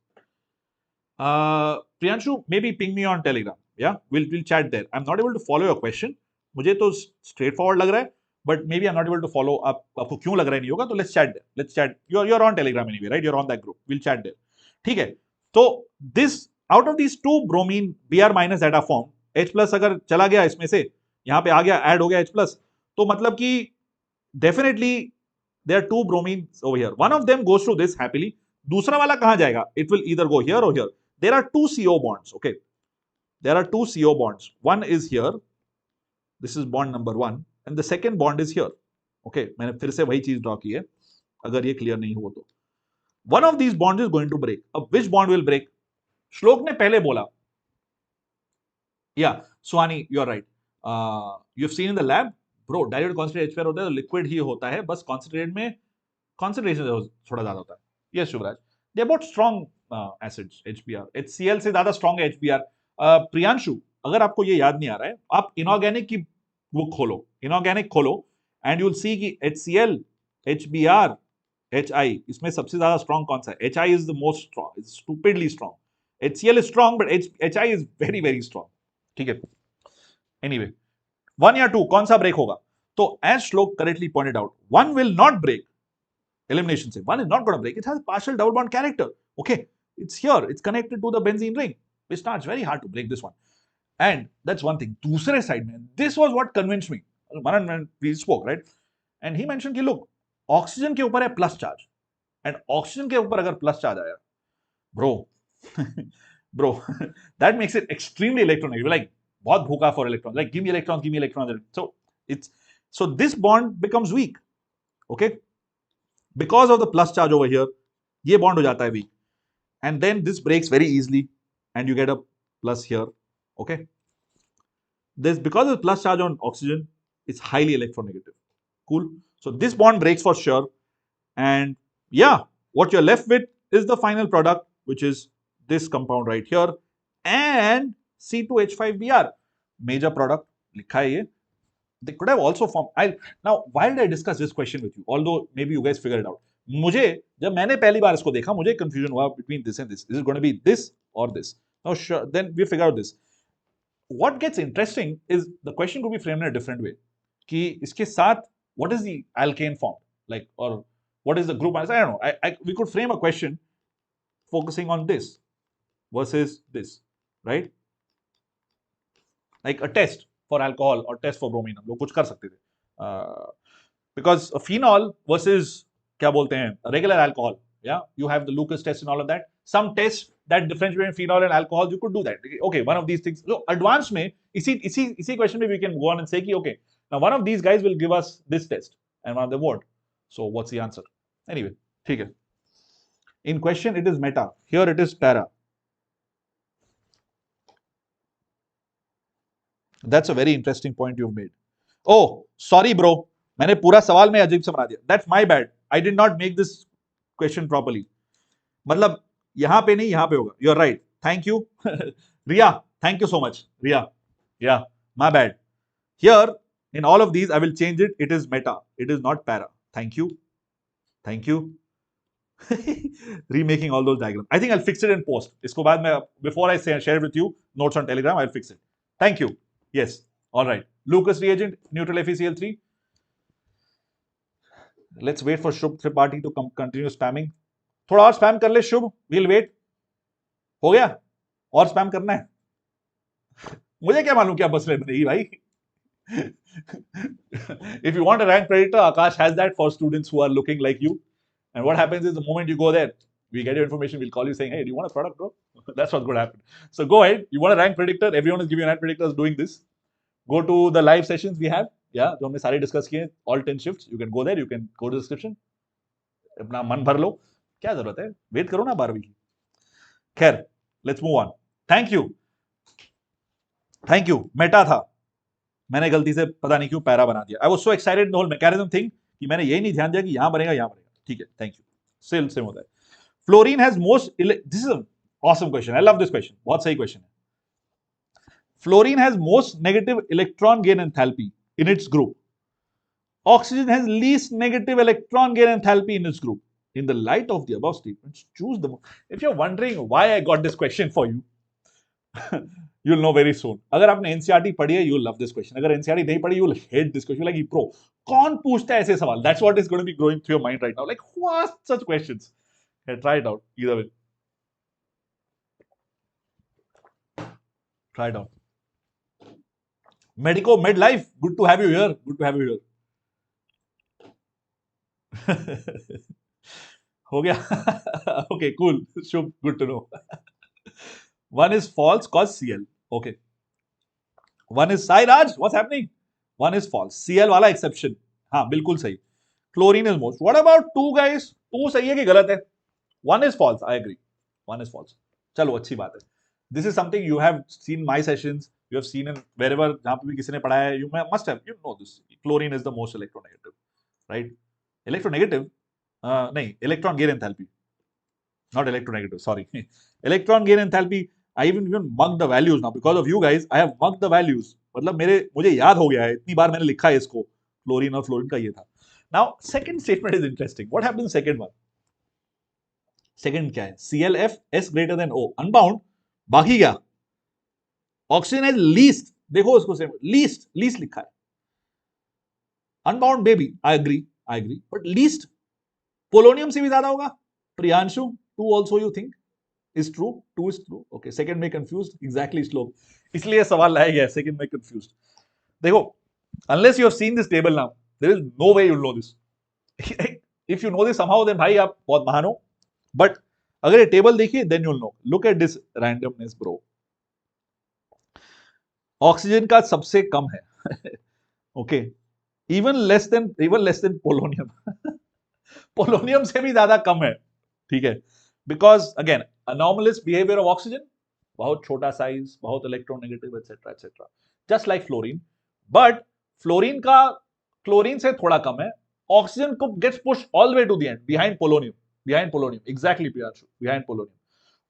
Priyanshu, maybe ping me on Telegram. Yeah, we'll chat there. I'm not able to follow your question. मुझे तो straightforward लग रहा है, but maybe I'm not able to follow up. आपको क्यों लग रहा है नहीं होगा, तो let's chat there. Let's chat. You're on Telegram anyway, right? You're on that group. We'll chat there. ठीक है. तो this out of these two bromine Br minus that are formed, H plus अगर चला गया इसमें से, यहाँ पे आ गया, ऐड हो गया H plus, तो मतलब कि definitely there are two bromines over here. One of them goes through this happily. दूसरा वाला कहाँ जाएगा? It will either go here or here. There are two CO bonds. Okay, there are two CO bonds. One is here. This is bond number 1, and the second bond is here. Okay, मैंने फिर से वही चीज draw की है, अगर ये clear नहीं हुआ तो. One of these bonds is going to break. अब which bond will break? श्लोक ने पहले बोला. Yeah, Swani, you're right. You've seen in the lab, bro, dilute concentrate H2 होता है तो liquid ही होता है, बस concentrate में concentration थोड़ा ज्यादा होता है. Yes, Shubhraj. They're both strong acids, HBr. HCl से ज्यादा strong है HBr. प्रियांशु, अगर आपको ये याद नहीं आ रहा है, आप इनऑर्गेनिक की बुक खोलो, इनऑर्गेनिक खोलो, एंड यू विल सी कि HCl, HBr, HI, इसमें सबसे ज्यादा स्ट्रॉन्ग कौन सा है? HI is the most strong, it's stupidly strong. HCl is strong, but HI is very very strong. ठीक है. Anyway, 1 या 2 कौन सा ब्रेक होगा? तो as Shlok correctly pointed out, one will not break. Elimination से one is not going to break. It has partial double bond character. Okay, it's here. It's connected to the benzene ring. It's not very hard to break this one. And that's one thing. दूसरे side में, this was what convinced me. Manan, we spoke, right? And he mentioned कि look, oxygen के ऊपर है plus charge, and oxygen के ऊपर अगर plus charge आया, bro that makes it extremely electronegative, like बहुत भूखा for electron, like give me electron, so this bond becomes weak. Okay, because of the plus charge over here, ये bond हो जाता है weak, and then this breaks very easily and you get a plus here. Okay, this because of the plus charge on oxygen, it's highly electronegative. Cool. So this bond breaks for sure, and yeah, what you're left with is the final product, which is this compound right here, and C2H5Br. Major product लिखा है ये. They could have also formed. Now, why did I discuss this question with you? Although maybe you guys figured it out. मुझे जब मैंने पहली बार इसको देखा, मुझे confusion हुआ between this and this. Is it going to be this or this? Now, sure, then we figure out this. What gets interesting is the question could be framed in a different way. कि इसके साथ what is the alkane form, like, or what is the group? I don't know. We could frame a question focusing on this versus this, right? Like a test for alcohol or test for bromine, हम लोग कुछ कर सकते थे. Because a phenol versus क्या बोलते हैं regular alcohol, yeah, you have the Lucas test and all of that. Some tests that difference between phenol and alcohol, you could do that. Okay, one of these things. So advanced में इसी question में we can go on and say कि okay, now one of these guys will give us this test and one of them won't. So what's the answer? Anyway, ठीक है. In question it is meta. Here it is para. That's a very interesting point you've made. Oh, sorry bro. मैंने पूरा सवाल में अजीब से बना दिया. That's my bad. I did not make this question properly. मतलब यहाँ पे नहीं, यहाँ पे होगा. You're right. Thank you. Ria, thank you so much. Ria. Yeah, my bad. Here, in all of these, I will change it. It is meta. It is not para. Thank you. Thank you. Remaking all those diagrams. I think I'll fix it in post. इसको बाद में, before I share with you notes on Telegram, I'll fix it. Thank you. Yes. All right. Lucas reagent, neutral FeCl3. Let's wait for Shubh Tripathi to continue spamming. थोड़ा और spam कर ले शुभ. We'll wait. हो गया? और spam करना है? मुझे क्या मालूम क्या बस बनेगी भाई? If you want a rank predictor, Aakash has that for students who are looking like you. And what happens is the moment you go there, we get your information, we'll call you saying, hey, do you want a product, bro? That's what's going to happen. So go ahead. You want a rank predictor? Everyone is giving rank predictors doing this. Go to the live sessions we have. Yeah, जो हमने सारे discuss किए, all 10 shifts. You can go there. You can go to the description. अपना मन भर लो. क्या जरूरत है? वेट करो ना 12वीं की. खैर, let's move on. Thank you. Thank you. Meta था. मैंने गलती से पता नहीं क्यों पैरा बना दिया. I was so excited in the whole mechanism thing कि मैंने यही नहीं ध्यान दिया कि यहाँ बनेगा यहाँ बनेगा. ठीक है. Thank you. Same होता है. Fluorine has most. This is an awesome question. I love this question. बहुत सही question है. Fluorine has most negative electron gain enthalpy in its group. Oxygen has least negative electron gain enthalpy in its group. In the light of the above statements, choose the. If you're wondering why I got this question for you, you'll know very soon. अगर आपने NCERT पढ़ी है, you'll love this question. अगर NCERT नहीं पढ़ी, you'll hate this question. Like, bro, कौन पूछता है ऐसे सवाल? That's what is going to be going through your mind right now. Like, who asks such questions? Okay, try it out. Either way, try it out. Medico, Medlife, good to have you here. Good to have you here. हो गया. Okay, cool. Shubh, good to know. One is false cause Cl. Okay. One is Sai Raj. What's happening? One is false. Cl वाला exception. हाँ, बिल्कुल सही. Chlorine is most. What about two guys? Two सही है कि गलत है? One is false. I agree. One is false. चलो अच्छी बात है. This is something you have seen my sessions. You have seen in wherever जहाँ पे भी किसी ने पढ़ाया है. You must have. You know this. Chlorine is the most electronegative, right? Electronegative. नहीं, electron gain enthalpy. Not electronegative, sorry. Electron gain enthalpy, I even mugged the values now. Because of you guys, I have mugged the values. मतलब मुझे याद हो गया है, इतनी बार मैंने लिखा है इसको. Fluorine और fluorine का ये था. Now, second statement is interesting. What happens in second one? Second क्या है? ClF S greater than O. Unbound. बाकी क्या? Oxygen has least. देखो उसको से least लिखा है. Unbound baby. I agree. But least. Polonium से भी ज्यादा होगा. Priyanshu, 2 also you think is true? 2 is true. Okay, second में confused. Exactly slope. इसलिए सवाल लाया गया. Second में confused. देखो, unless you have seen this table now, there is no way you'll know this. If you know this somehow, then भाई आप बहुत महान हो. But अगर ये table देखिए, then you'll know. Look at this randomness, bro. Oxygen का सबसे कम है. Okay. Even less than polonium. Polonium से भी ज्यादा कम है. ठीक है. Because again, anomalous behavior of oxygen, बहुत छोटा size, बहुत electronegative, etc. Just like fluorine. But fluorine का chlorine से थोड़ा कम है. Oxygen gets pushed all the way to the end, behind polonium. Exactly, Priyanshu. Behind polonium.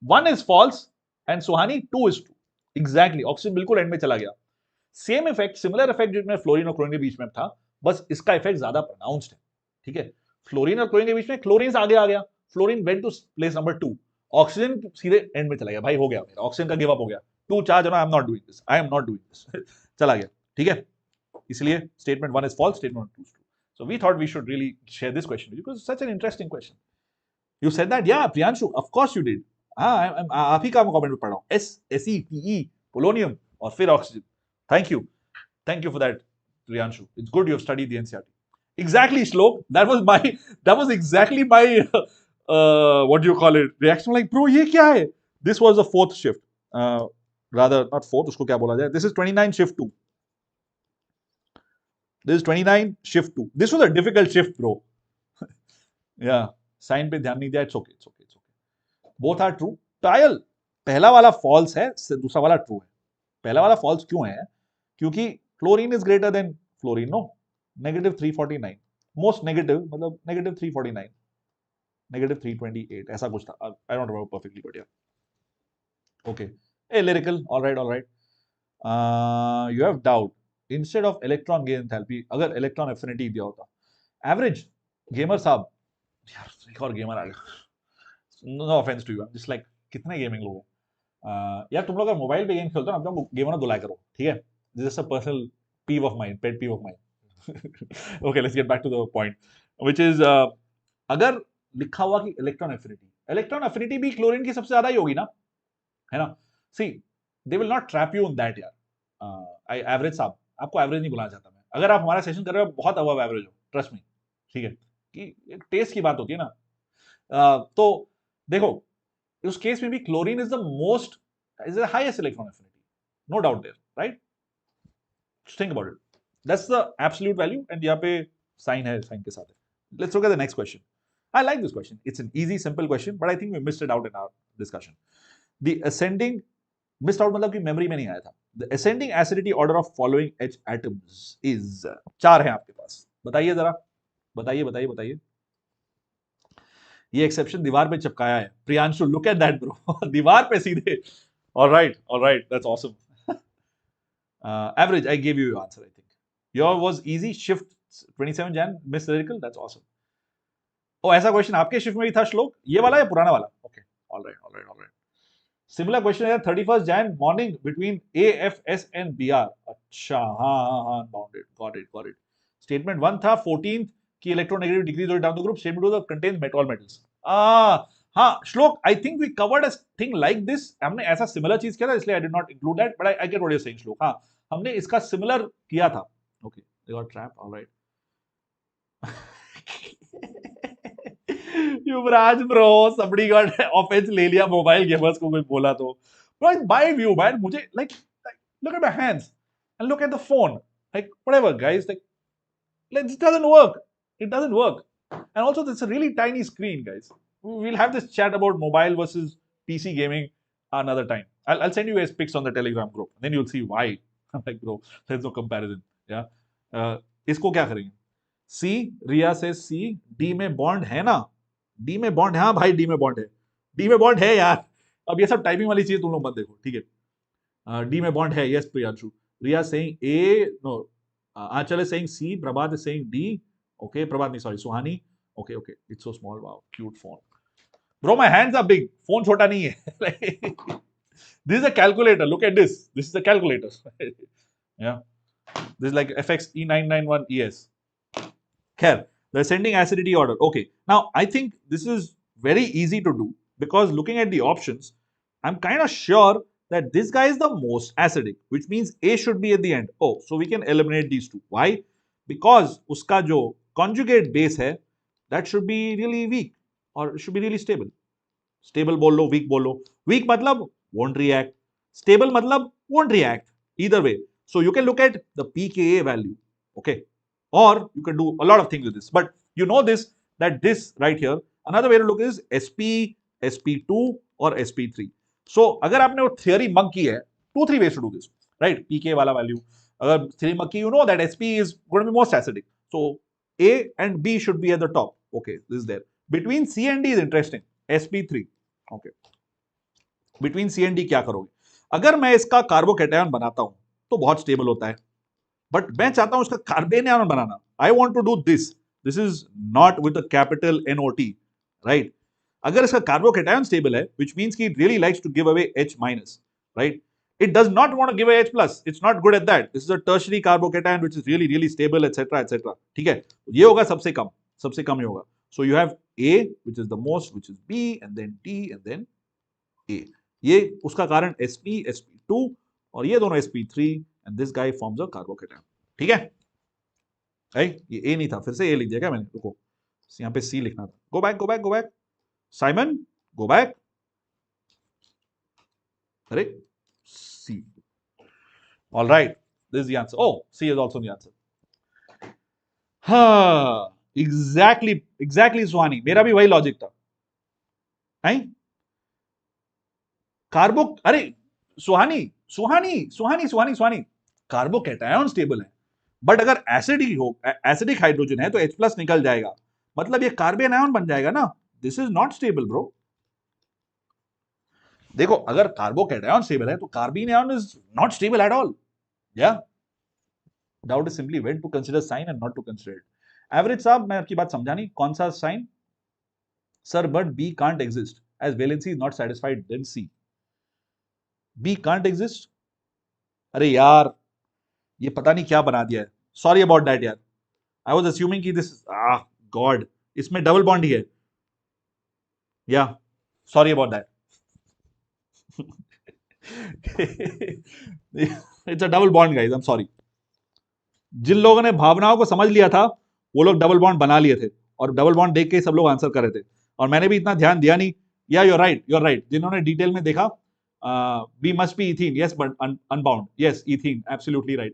1 is false and Suhani 2 is true. Exactly. Oxygen बिल्कुल end में चला गया. Same effect, similar effect जिसमें fluorine और chlorine के बीच में था, बस इसका effect ज्यादा pronounced है. ठीक है. Fluorine और chlorine के बीच में chlorine से आगे आ गया. Fluorine went to place number 2. Oxygen सीधे end में चला गया. भाई हो गया मेरा. Oxygen का give up हो गया. 2 charge I am not doing this. चला गया. ठीक है. इसलिए statement 1 is false, statement 2 is true. So we thought we should really share this question with you because it's such an interesting question. You said that, yeah, Priyanshu, of course you did. हाँ, आप ही का मैं comment में पढ़ रहा हूँ. SE, polonium और फिर oxygen. Thank you for that, Priyanshu. It's good you have studied the NCERT. Exactly, Shlok. That was exactly my what do you call it? Reaction. Like, bro, ये क्या है? This was the 4th shift. Rather, not 4th. उसको क्या बोला जाए? This is 29 shift 2. This is 29 shift 2. This was a difficult shift, bro. Yeah. Sign पे ध्यान नहीं दिया. It's okay. Both are true. Trial. पहला वाला false है, दूसरा वाला true है. पहला वाला false क्यों है? क्योंकि chlorine is greater than fluorine, no? Negative 349. Most negative, मतलब negative 349. Negative 328. ऐसा कुछ था. I don't remember perfectly, but yeah. Okay. Hey, lyrical. All right. You have doubt. Instead of electron gain enthalpy, अगर electron affinity दिया होता. Average. Gamer साहब. यार एक और गेमर आ गया. No offence to you, I am just like कितने गेमिंग लोग हैं यार. तुम लोग अगर मोबाइल पे गेम खेलते हो ना, अपने गेमर ना बुलाया करो. ठीक है. This is a personal peeve of mind, pet peeve of mind. Okay, let's get back to the point which is अगर लिखा हुआ कि इलेक्ट्रॉन एफिनिटी भी क्लोरीन की सबसे ज्यादा ही होगी ना, है ना. See they will not trap you in that यार. एवरेज साहब, आपको एवरेज नहीं बुलाना चाहता मैं. अगर आप हमारा सेशन कर रहे हो बहुत अबव एवरेज हो, ट्रस्ट मी. ठीक है. कि एक टेस्ट की बात होती है ना. तो देखो उस केस में भी chlorine is the most is the highest electron affinity, no doubt there, right? Think about it, that's the absolute value and यहाँ पे साइन है, साइन के साथ है. Let's look at the next question. I like this question. It's an easy, simple question, but I think we missed it out in our discussion. The ascending, missed out मतलब कि memory में नहीं आया था. The ascending acidity order of following H atoms is, चार हैं आपके पास, बताइए जरा, बताइए बताइए बताइए. ये एक्सेप्शन दीवार पे चिपकाया है Priyanshu, look at that bro. दीवार पे सीधे. All right, that's awesome. Average, I gave you your answer. I think your was easy. Shift 27 Jan, Miss Lyrical, that's awesome. ओ ऐसा क्वेश्चन आपके शिफ्ट में भी था श्लोक, ये वाला या पुराना वाला? Okay, alright. सिमिलर क्वेश्चन है 31 Jain morning between AFS and BR. अच्छा, हाँ, बाउंडेड, गॉट इट. स्टेटमेंट 1 था 14th की electronegative decrease down the group, statement 2 contains metal metals. हाँ Shlok, I think we covered a thing like this. हमने ऐसा similar चीज किया था, इसलिए I did not include that, but I get what you are saying Shlok. हाँ, हमने इसका सिमिलर किया था. Okay, they got trap, alright. Yuvraj bro, somebody got offense ले लिया मोबाइल गेमर्स को कोई बोला तो. Bro, my view man, मुझे like look at my hands and look at the phone, like whatever guys, like it doesn't work. It doesn't work. And also it's a really tiny screen, guys. We'll have this chat about mobile versus PC gaming another time. I'll send you guys pics on the Telegram group, then you'll see why. I'm like, bro, there's no comparison. Yeah. इसको क्या करेंगे? सी, रिया से सी, D में bond है ना? D में bond है, हाँ भाई, डी में बॉन्ड है, डी में बॉन्ड है यार. अब ये सब टाइपिंग वाली चीज तुम लोग मत देखो, ठीक है? डी में बॉन्ड है, yes Priyanshu. Riya saying A, no, Anchal is saying C, Prabhat is saying D. Okay, Prabhat नहीं, sorry, Suhani. Okay, it's so small, wow, cute phone. Bro, my hands are big, phone छोटा नहीं है. This is a calculator, look at this is a calculator. Yeah, this like FX E991 ES. Khair, the ascending acidity order. Okay, now I think this is very easy to do because looking at the options, I'm kind of sure that this guy is the most acidic, which means A should be at the end. Oh, so we can eliminate these two. Why? Because uska jo conjugate base hai, that should be really weak or it should be really stable. Stable bol lo, weak bol lo. Weak matlab won't react. Stable matlab won't react. Either way. So you can look at the pKa value. Okay. Or you can do a lot of things with this, but you know this, that this right here, another way to look is SP, SP2 or SP3. So अगर आपने वो theory mug की है, 2-3 ways to do this, right? pK वाला value, अगर theory mug की, you know that SP is going to be most acidic, so A and B should be at the top. Okay, this is there. Between C and D is interesting. SP3. Okay. Between C and D क्या करोगे? अगर मैं इसका carbocation बनाता हूं तो बहुत stable होता है, बट मैं चाहता हूं इसका कार्बेन आयन बनाना. I want to do this. This is not with the capital NOT, right? अगर इसका कार्बोकैटायन स्टेबल है, व्हिच मींस कि it really likes to give away H minus, right? It does not want to give away H plus. It's not good at that. This is a tertiary carbocation which is really stable, etcetera etcetera. ठीक है, ये होगा सबसे कम ही होगा. सो you have A which is the most, which is B and then D and then A. ये उसका कारण SP, SP2 और ये दोनों SP3 and this guy forms a carbocation. ठीक है? ये A नहीं था, फिर से A लिख दिया क्या मैंने? रुको, यहाँ पे C लिखना था. Go back. Simon, go back. अरे C. All right, this is the answer. Oh, C is also the answer. हाँ, exactly सुहानी, मेरा भी वही लॉजिक था. कार्बो, अरे सुहानी, कार्बोकैटायन स्टेबल है, बट अगर एसिडिक हाइड्रोजन है तो H प्लस निकल जाएगा, मतलब ये कार्बन आयन बन जाएगा ना. This is not stable bro. देखो, अगर कार्बोकैटायन स्टेबल है तो carbon ion is not stable at all. Yeah, doubt is simply when to consider sign and not to consider it. Average साहब, मैं आपकी बात समझा नहीं, कौन सा sign? Sir, but B can't exist as valency is not satisfied, then C. B can't exist, अरे यार ये पता नहीं क्या बना दिया है. सॉरी अबाउट दैट यार. आई वाज अज्यूमिंग कि दिस, गॉड, इसमें डबल बॉन्ड ही है. Yeah, sorry about that. It's a double bond guys, I am sorry. जिन लोगों ने भावनाओं को समझ लिया था वो लोग डबल बॉन्ड बना लिए थे और डबल बॉन्ड देख के सब लोग आंसर कर रहे थे. और मैंने भी इतना ध्यान दिया नहीं. या you're right. जिन्होंने डिटेल में देखा, B must be ethene, yes, but unbound. Yes, ethene, absolutely right.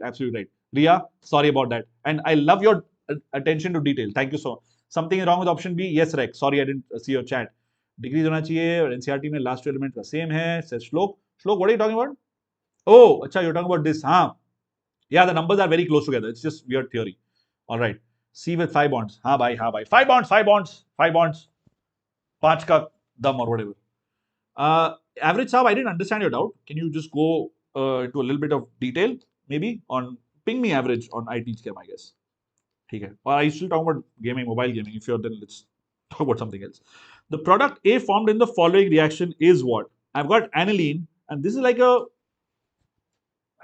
Riya, sorry about that. And I love your attention to detail. Thank you so much. Something is wrong with option B? Yes, Rex. Sorry, I didn't see your chat. Degrees होना चाहिए और NCERT में last two element का same है. Says Shlok, what are you talking about? Oh, अच्छा, you're talking about this. हाँ. Yeah, the numbers are very close together. It's just weird theory. All right. C with 5 bonds. हाँ भाई. 5 bonds. 5 का dam or whatever. Average Saab, I didn't understand your doubt. Can you just go into a little bit of detail, maybe on ping me average on IT Chem, I guess. Okay. Or are you still talking about gaming, mobile gaming? If you're, then let's talk about something else. The product A formed in the following reaction is what? I've got aniline, and this is like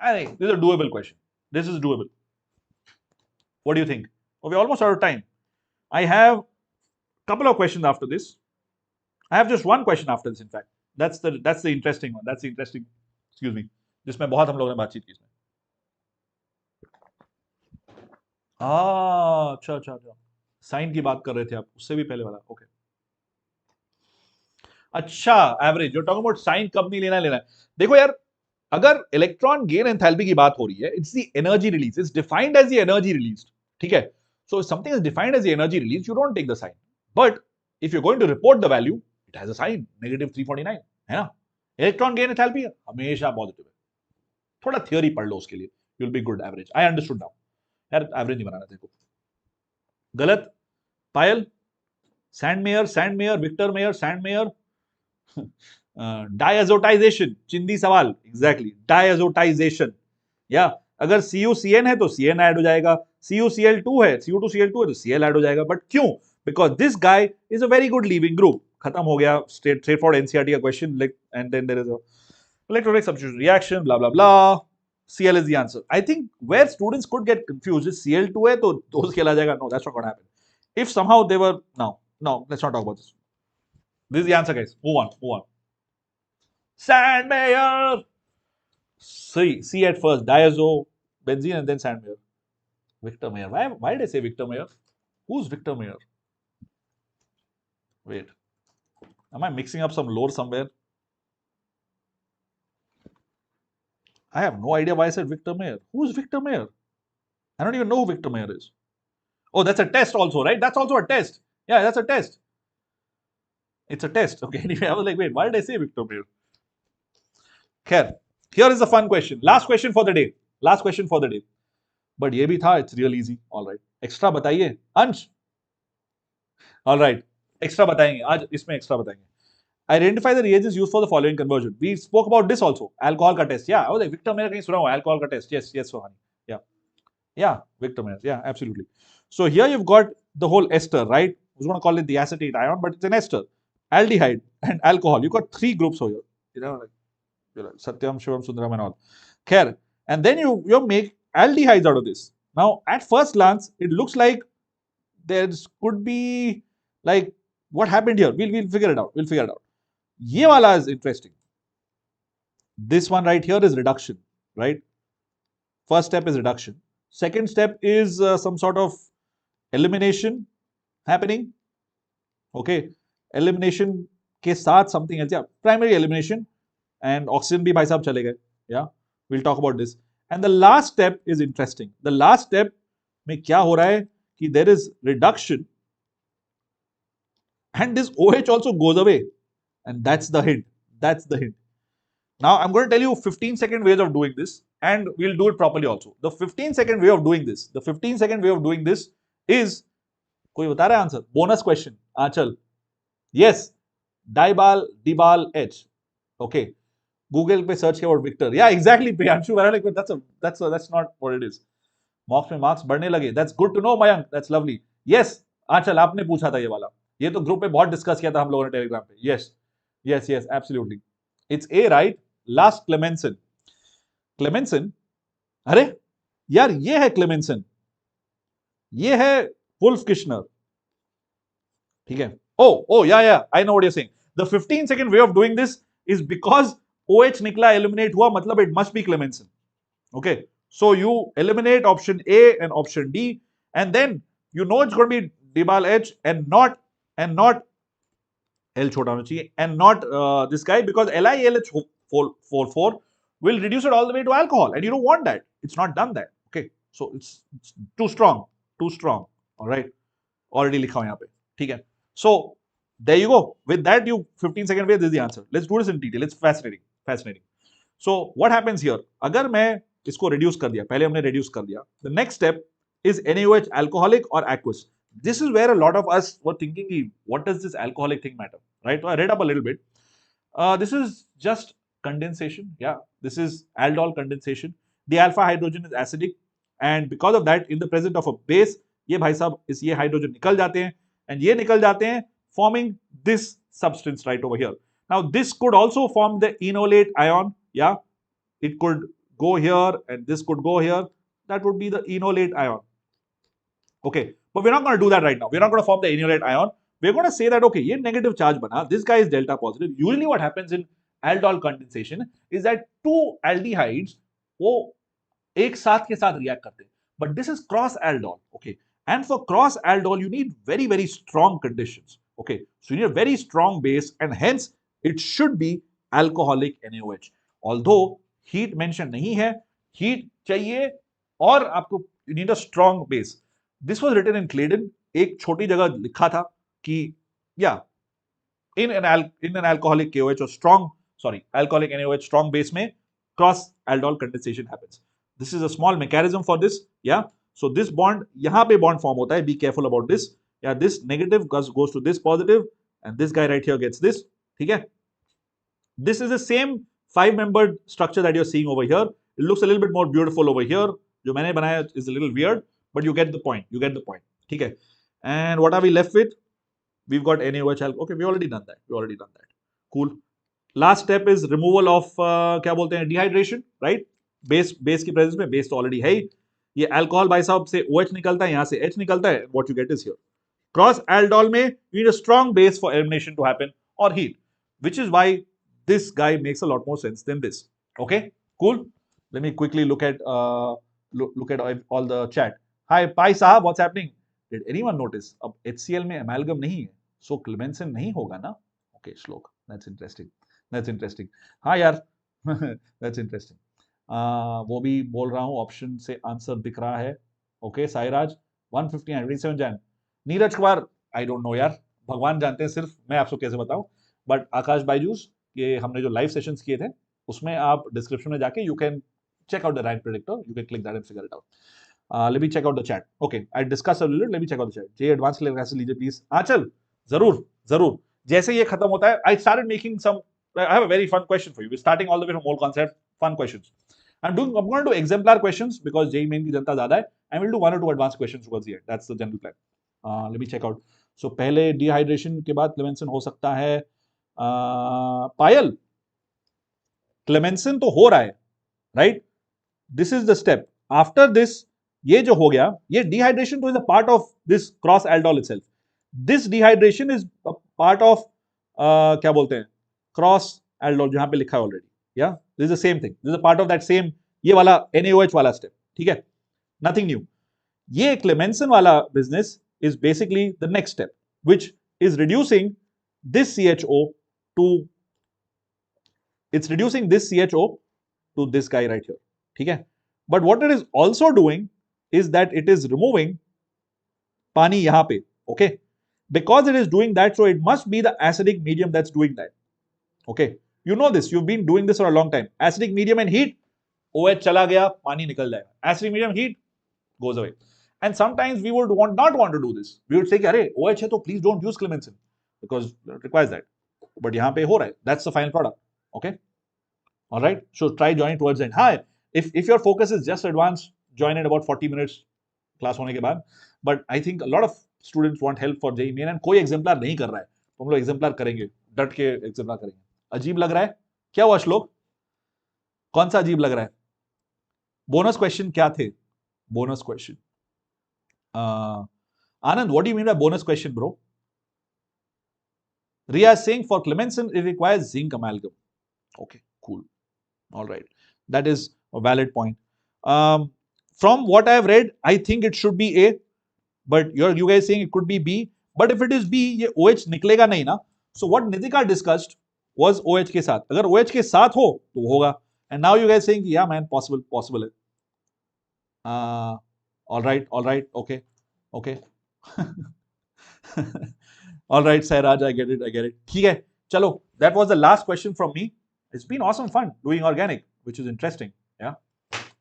I think this is a doable question. This is doable. What do you think? Oh, we're almost out of time. I have a couple of questions after this. I have just one question after this, in fact. That's the interesting one. That's the interesting, excuse me, जिसमें बहुत हम लोगों ने बातचीत की इसमें. अच्छा. Sign की बात कर रहे थे आप, उससे भी पहले वाला. ओके. अच्छा, average. You talking about sign कब नहीं लेना है. देखो यार, अगर इलेक्ट्रॉन गेन एंथैल्पी की बात हो रही है, it's the energy release. It's defined as the energy release. ठीक है. So something is defined as the energy release, you don't take the sign. But if you going to report the value, it has a sign -349, है ना. Electron gain enthalpy हमेशा positive है. थोड़ा theory पढ़ लो उसके लिए, you will be good. Average, I understood now. यार एवरेज नहीं बनाना देखो. गलत. पायल, Sandmeyer, Victor Meyer, Sandmeyer. Diazotization, चिंदी सवाल. Exactly, diazotization. या अगर CuCN है तो CN ऐड हो जाएगा, CuCl2 है, Cu2Cl2 है तो Cl ऐड हो जाएगा. बट क्यों? Because this guy is a very good leaving group. खत्म हो गया. स्ट्रेट फॉरवर्ड NCERT का question. And then there is a electrolytic substitution reaction, blah blah blah. Cl is the answer. I think where students could get confused is Cl2 है तो 2 Cl आ जाएगा. No, that's not going to happen. If somehow they were, no, let's not talk about this. This is the answer, guys. Move on. Sandmeyer. C at first, diazo, benzene, and then Sandmeyer. Victor Mayer. Why did I say Victor Mayer? Who's Victor Mayer? Wait. Am I mixing up some lore somewhere? I have no idea why I said Victor Mayer. Who's Victor Mayer? I don't even know who Victor Mayer is. Oh, that's a test also, right? That's also a test. Yeah, that's a test. It's a test. Okay, anyway, I was like, wait, why did I say Victor Mayer? Khair, here is a fun question. Last question for the day. But ये भी था, it's real easy. All right. Extra बताइए. अंश. All right. Extra बताएंगे. आज इसमें extra बताएंगे. Identify the reagents used for the following conversion. We spoke about this also. Alcohol का test. Yeah, I was like, Victor Mayer कहीं सुना हुआ alcohol का test. Yes, Sohani. Yeah, Victor Mayer. Yeah, absolutely. So here you've got the whole ester, right? I was going to call it the acetate ion, but it's an ester. Aldehyde and alcohol. You've got 3 groups over here. You know, like Satyam, Shivam, Sundaram and all. Khair. And then you make aldehydes out of this. Now, at first glance, it looks like there could be like, what happened here? We'll figure it out. Ye wala is interesting. This one right here is reduction, right? First step is reduction. Second step is some sort of elimination happening. Okay. Elimination के साथ something else. Yeah. Primary elimination and oxygen भी भाई साहब चले गए. Yeah. We'll talk about this. And the last step is interesting. The last step में क्या हो रहा है कि there is reduction and this OH also goes away. And that's the hint. Now, I'm going to tell you 15-second ways of doing this and we'll do it properly also. The 15-second way of doing this is, कोई बता रहा है answer? Bonus question. Achal. Yes. Dibal H. Okay. Google पे search किया about Victor. Yeah, exactly. Priyanshu, like, that's not what it is. Mocks में marks बढ़ने लगे. That's good to know, Mayank. That's lovely. Yes. Achal, आपने पूछा था ये वाला. ये तो ग्रुप पे बहुत डिस्कस किया था हम लोगों ने टेलीग्राम पे. Yes, absolutely. It's A, right? Last Clemenson. अरे यार ये है Clemenson. ये है Wolf Kishner. ठीक है. Oh, yeah. I know what you're saying. The 15-second way of doing this is because OH निकला eliminate हुआ, मतलब it must be Clemenson. Okay. So you eliminate option A and option D, and then you know it's going to be Dibal H and not L छोटा होना चाहिए and not this guy, because LiAlH44 will reduce it all the way to alcohol and you don't want that. It's not done that. Okay, so it's too strong, all right. Already लिखा हुआ यहाँ पे, ठीक है. So there you go. With that, you 15 second wait, this is the answer. Let's do this in detail. It's fascinating. So what happens here? अगर मैं इसको reduce कर दिया, पहले हमने reduce कर दिया, the next step is NaOH alcoholic or aqueous. This is where a lot of us were thinking, what does this alcoholic thing matter, right? So I read up a little bit. This is just condensation. Yeah, this is aldol condensation. The alpha hydrogen is acidic, and because of that, in the presence of a base, ये भाई साहब इस ये hydrogen निकल जाते हैं, and ये निकल जाते हैं forming this substance right over here. Now this could also form the enolate ion. Yeah, it could go here and this could go here. That would be the enolate ion. Okay, but we're not going to do that right now. We're not going to form the enolate ion. We're going to say that, okay, ये negative charge बना, this guy is delta positive. Usually what happens in aldol condensation is that two aldehydes वो एक साथ के साथ react करते हैं. But this is cross aldol. Okay, and for cross aldol you need very strong conditions. Okay, so you need a very strong base and hence it should be alcoholic NaOH. Although heat mention नहीं है, heat चाहिए और आपको you need a strong base. This was written in Claydon. एक छोटी जगह लिखा था कि yeah, in an alcoholic KOH or alcoholic NaOH strong base में cross aldol condensation happens. This is a small mechanism for this. Yeah, so this bond यहाँ पे bond form होता है. Be careful about this. Yeah, this negative goes to this positive and this guy right here gets this. ठीक है? This is the same 5-membered structure that you're seeing over here. It looks a little bit more beautiful over here. जो मैंने बनाया is a little weird, but you get the point. ठीक है? And what are we left with? We've got NaOH alcohol. Okay, we already done that. Cool. Last step is removal of क्या बोलते हैं, dehydration, right? Base की presence में, base तो already है ही. ये alcohol भाई साहब से OH निकलता है, यहाँ से H निकलता है. What you get is here. Cross aldol में you need a strong base for elimination to happen or heat, which is why this guy makes a lot more sense than this. Okay, cool. Let me quickly look at all the chat. Hi Pai Sahab, what's happening? Did anyone notice? अब HCl में amalgam नहीं है, so Clemenson नहीं होगा ना? Okay, Shlok. That's interesting. हाँ यार, that's interesting. वो भी बोल रहा हूँ, ऑप्शन से आंसर दिख रहा है. Okay, Sairaj 159 27 Jan. Neeraj Kumar, I don't know यार, भगवान जानते हैं, सिर्फ मैं आपको कैसे बताऊं. बट आकाश बाइजूस के हमने जो लाइव सेशंस किए थे उसमें आप डिस्क्रिप्शन में जाके you can check out the rank predictor. You can click that and figure it out. Let me check out the chat. Okay, I discussed a little. Let me check out the chat. JEE advanced के लिए कैसे लीजिए please. आंचल जरूर. जैसे ये खत्म होता है, I started making some. I have a very fun question for you. We're starting all the way from whole concept. Fun questions. I'm going to do exemplar questions because JEE main की जनता ज्यादा है. I will do 1 or 2 advanced questions towards the end. That's the general plan. Let me check out. So पहले dehydration के बाद Clemenson हो सकता है. पायल, Clemenson तो हो रहा है, right? This is the step. After this, ये जो हो गया, ये dehydration तो is a part of this cross aldol itself. This dehydration is a part of क्या बोलते हैं, cross aldol, जहां पे लिखा है already. Yeah, this is the same thing. This is a part of that same ये वाला NaOH वाला step. ठीक है? Nothing new. ये Clemenson वाला business is basically the next step, which is reducing this CHO to this guy right here. ठीक है? But what it is also doing is that it is removing पानी यहाँ पे. Okay? Because it is doing that, so it must be the acidic medium that's doing that. Okay? You know this. You've been doing this for a long time. Acidic medium and heat, OH चला गया, पानी निकल जाएगा. Acidic medium, heat goes away. And sometimes we would not want to do this. We would say, अरे OH है तो please don't use Clemenson because it requires that. But यहाँ पे हो रहा है. That's the final product. Okay? All right. So try joining towards the end. Hi. If your focus is just advanced, join in about 40 minutes class होने के बाद. But I think a lot of students want help for JEE main and कोई exemplar नहीं कर रहा है. तो हम लोग exemplar करेंगे. डट के exemplar करेंगे. अजीब लग रहा है? क्या हुआ श्लोक? कौन सा अजीब लग रहा है? बोनस क्वेश्चन क्या थे? Bonus question. Anand, what do you mean by bonus question, bro? Riya is saying for Clemenson it requires zinc amalgam. Okay, cool. All right. That is a valid point. From what I have read, I think it should be A, but you guys saying it could be B. But if it is B, ये OH निकलेगा नहीं ना. So what Nitika discussed was OH के साथ. अगर OH के साथ हो तो होगा. And now you guys saying yeah man possible है. All right, okay. All right, Sairaj, I get it. ठीक है, चलो. That was the last question from me. It's been awesome fun doing organic, which is interesting. Yeah.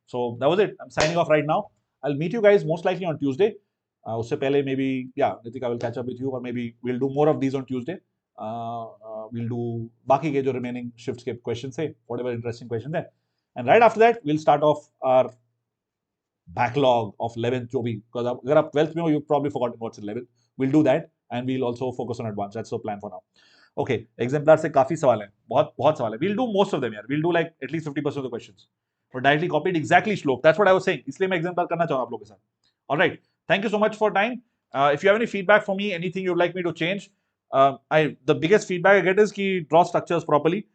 So that was it. I'm signing off right now. I'll meet you guys most likely on Tuesday. उससे पहले maybe yeah, Nitika will catch up with you, or maybe we'll do more of these on Tuesday. We'll do बाकी के जो remaining shifts के questions थे, whatever interesting questions है. And right after that, we'll start off our backlog of 11th जो भी, because अगर आप 12th में हो, you've probably forgotten what's 11th. We'll do that and we'll also focus on advanced. That's the plan for now. Okay, exemplar से काफी सवाल हैं, बहुत सवाल हैं. We'll do most of them यार. We'll do like at least 50% of the questions. But directly copied exactly slope. That's what I was saying. इसलिए मैं exemplar करना चाहूँ आप लोगों के साथ. All right. Thank you so much for time. If you have any feedback for me, anything you'd like me to change, the biggest feedback I get is कि draw structures properly,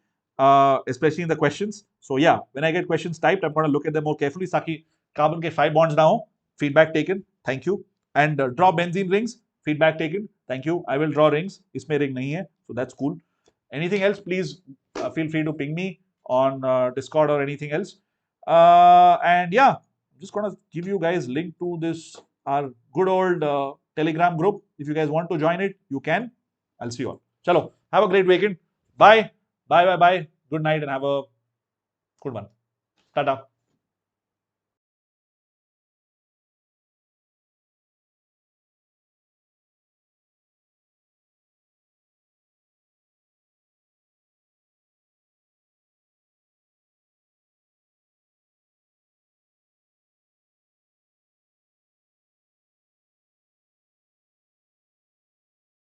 especially in the questions. So yeah, when I get questions typed, I'm going to look at them more carefully ताकि carbon के 5 bonds ना हो. Feedback taken. Thank you. And draw benzene rings. Feedback taken. Thank you. I will draw rings. इसमें ring नहीं है, so that's cool. Anything else, please feel free to ping me on Discord or anything else. And yeah, I'm just gonna give you guys link to this our good old Telegram group. If you guys want to join it, you can. I'll see you all. Chalo, have a great weekend. Bye. Good night and have a good one. Tata.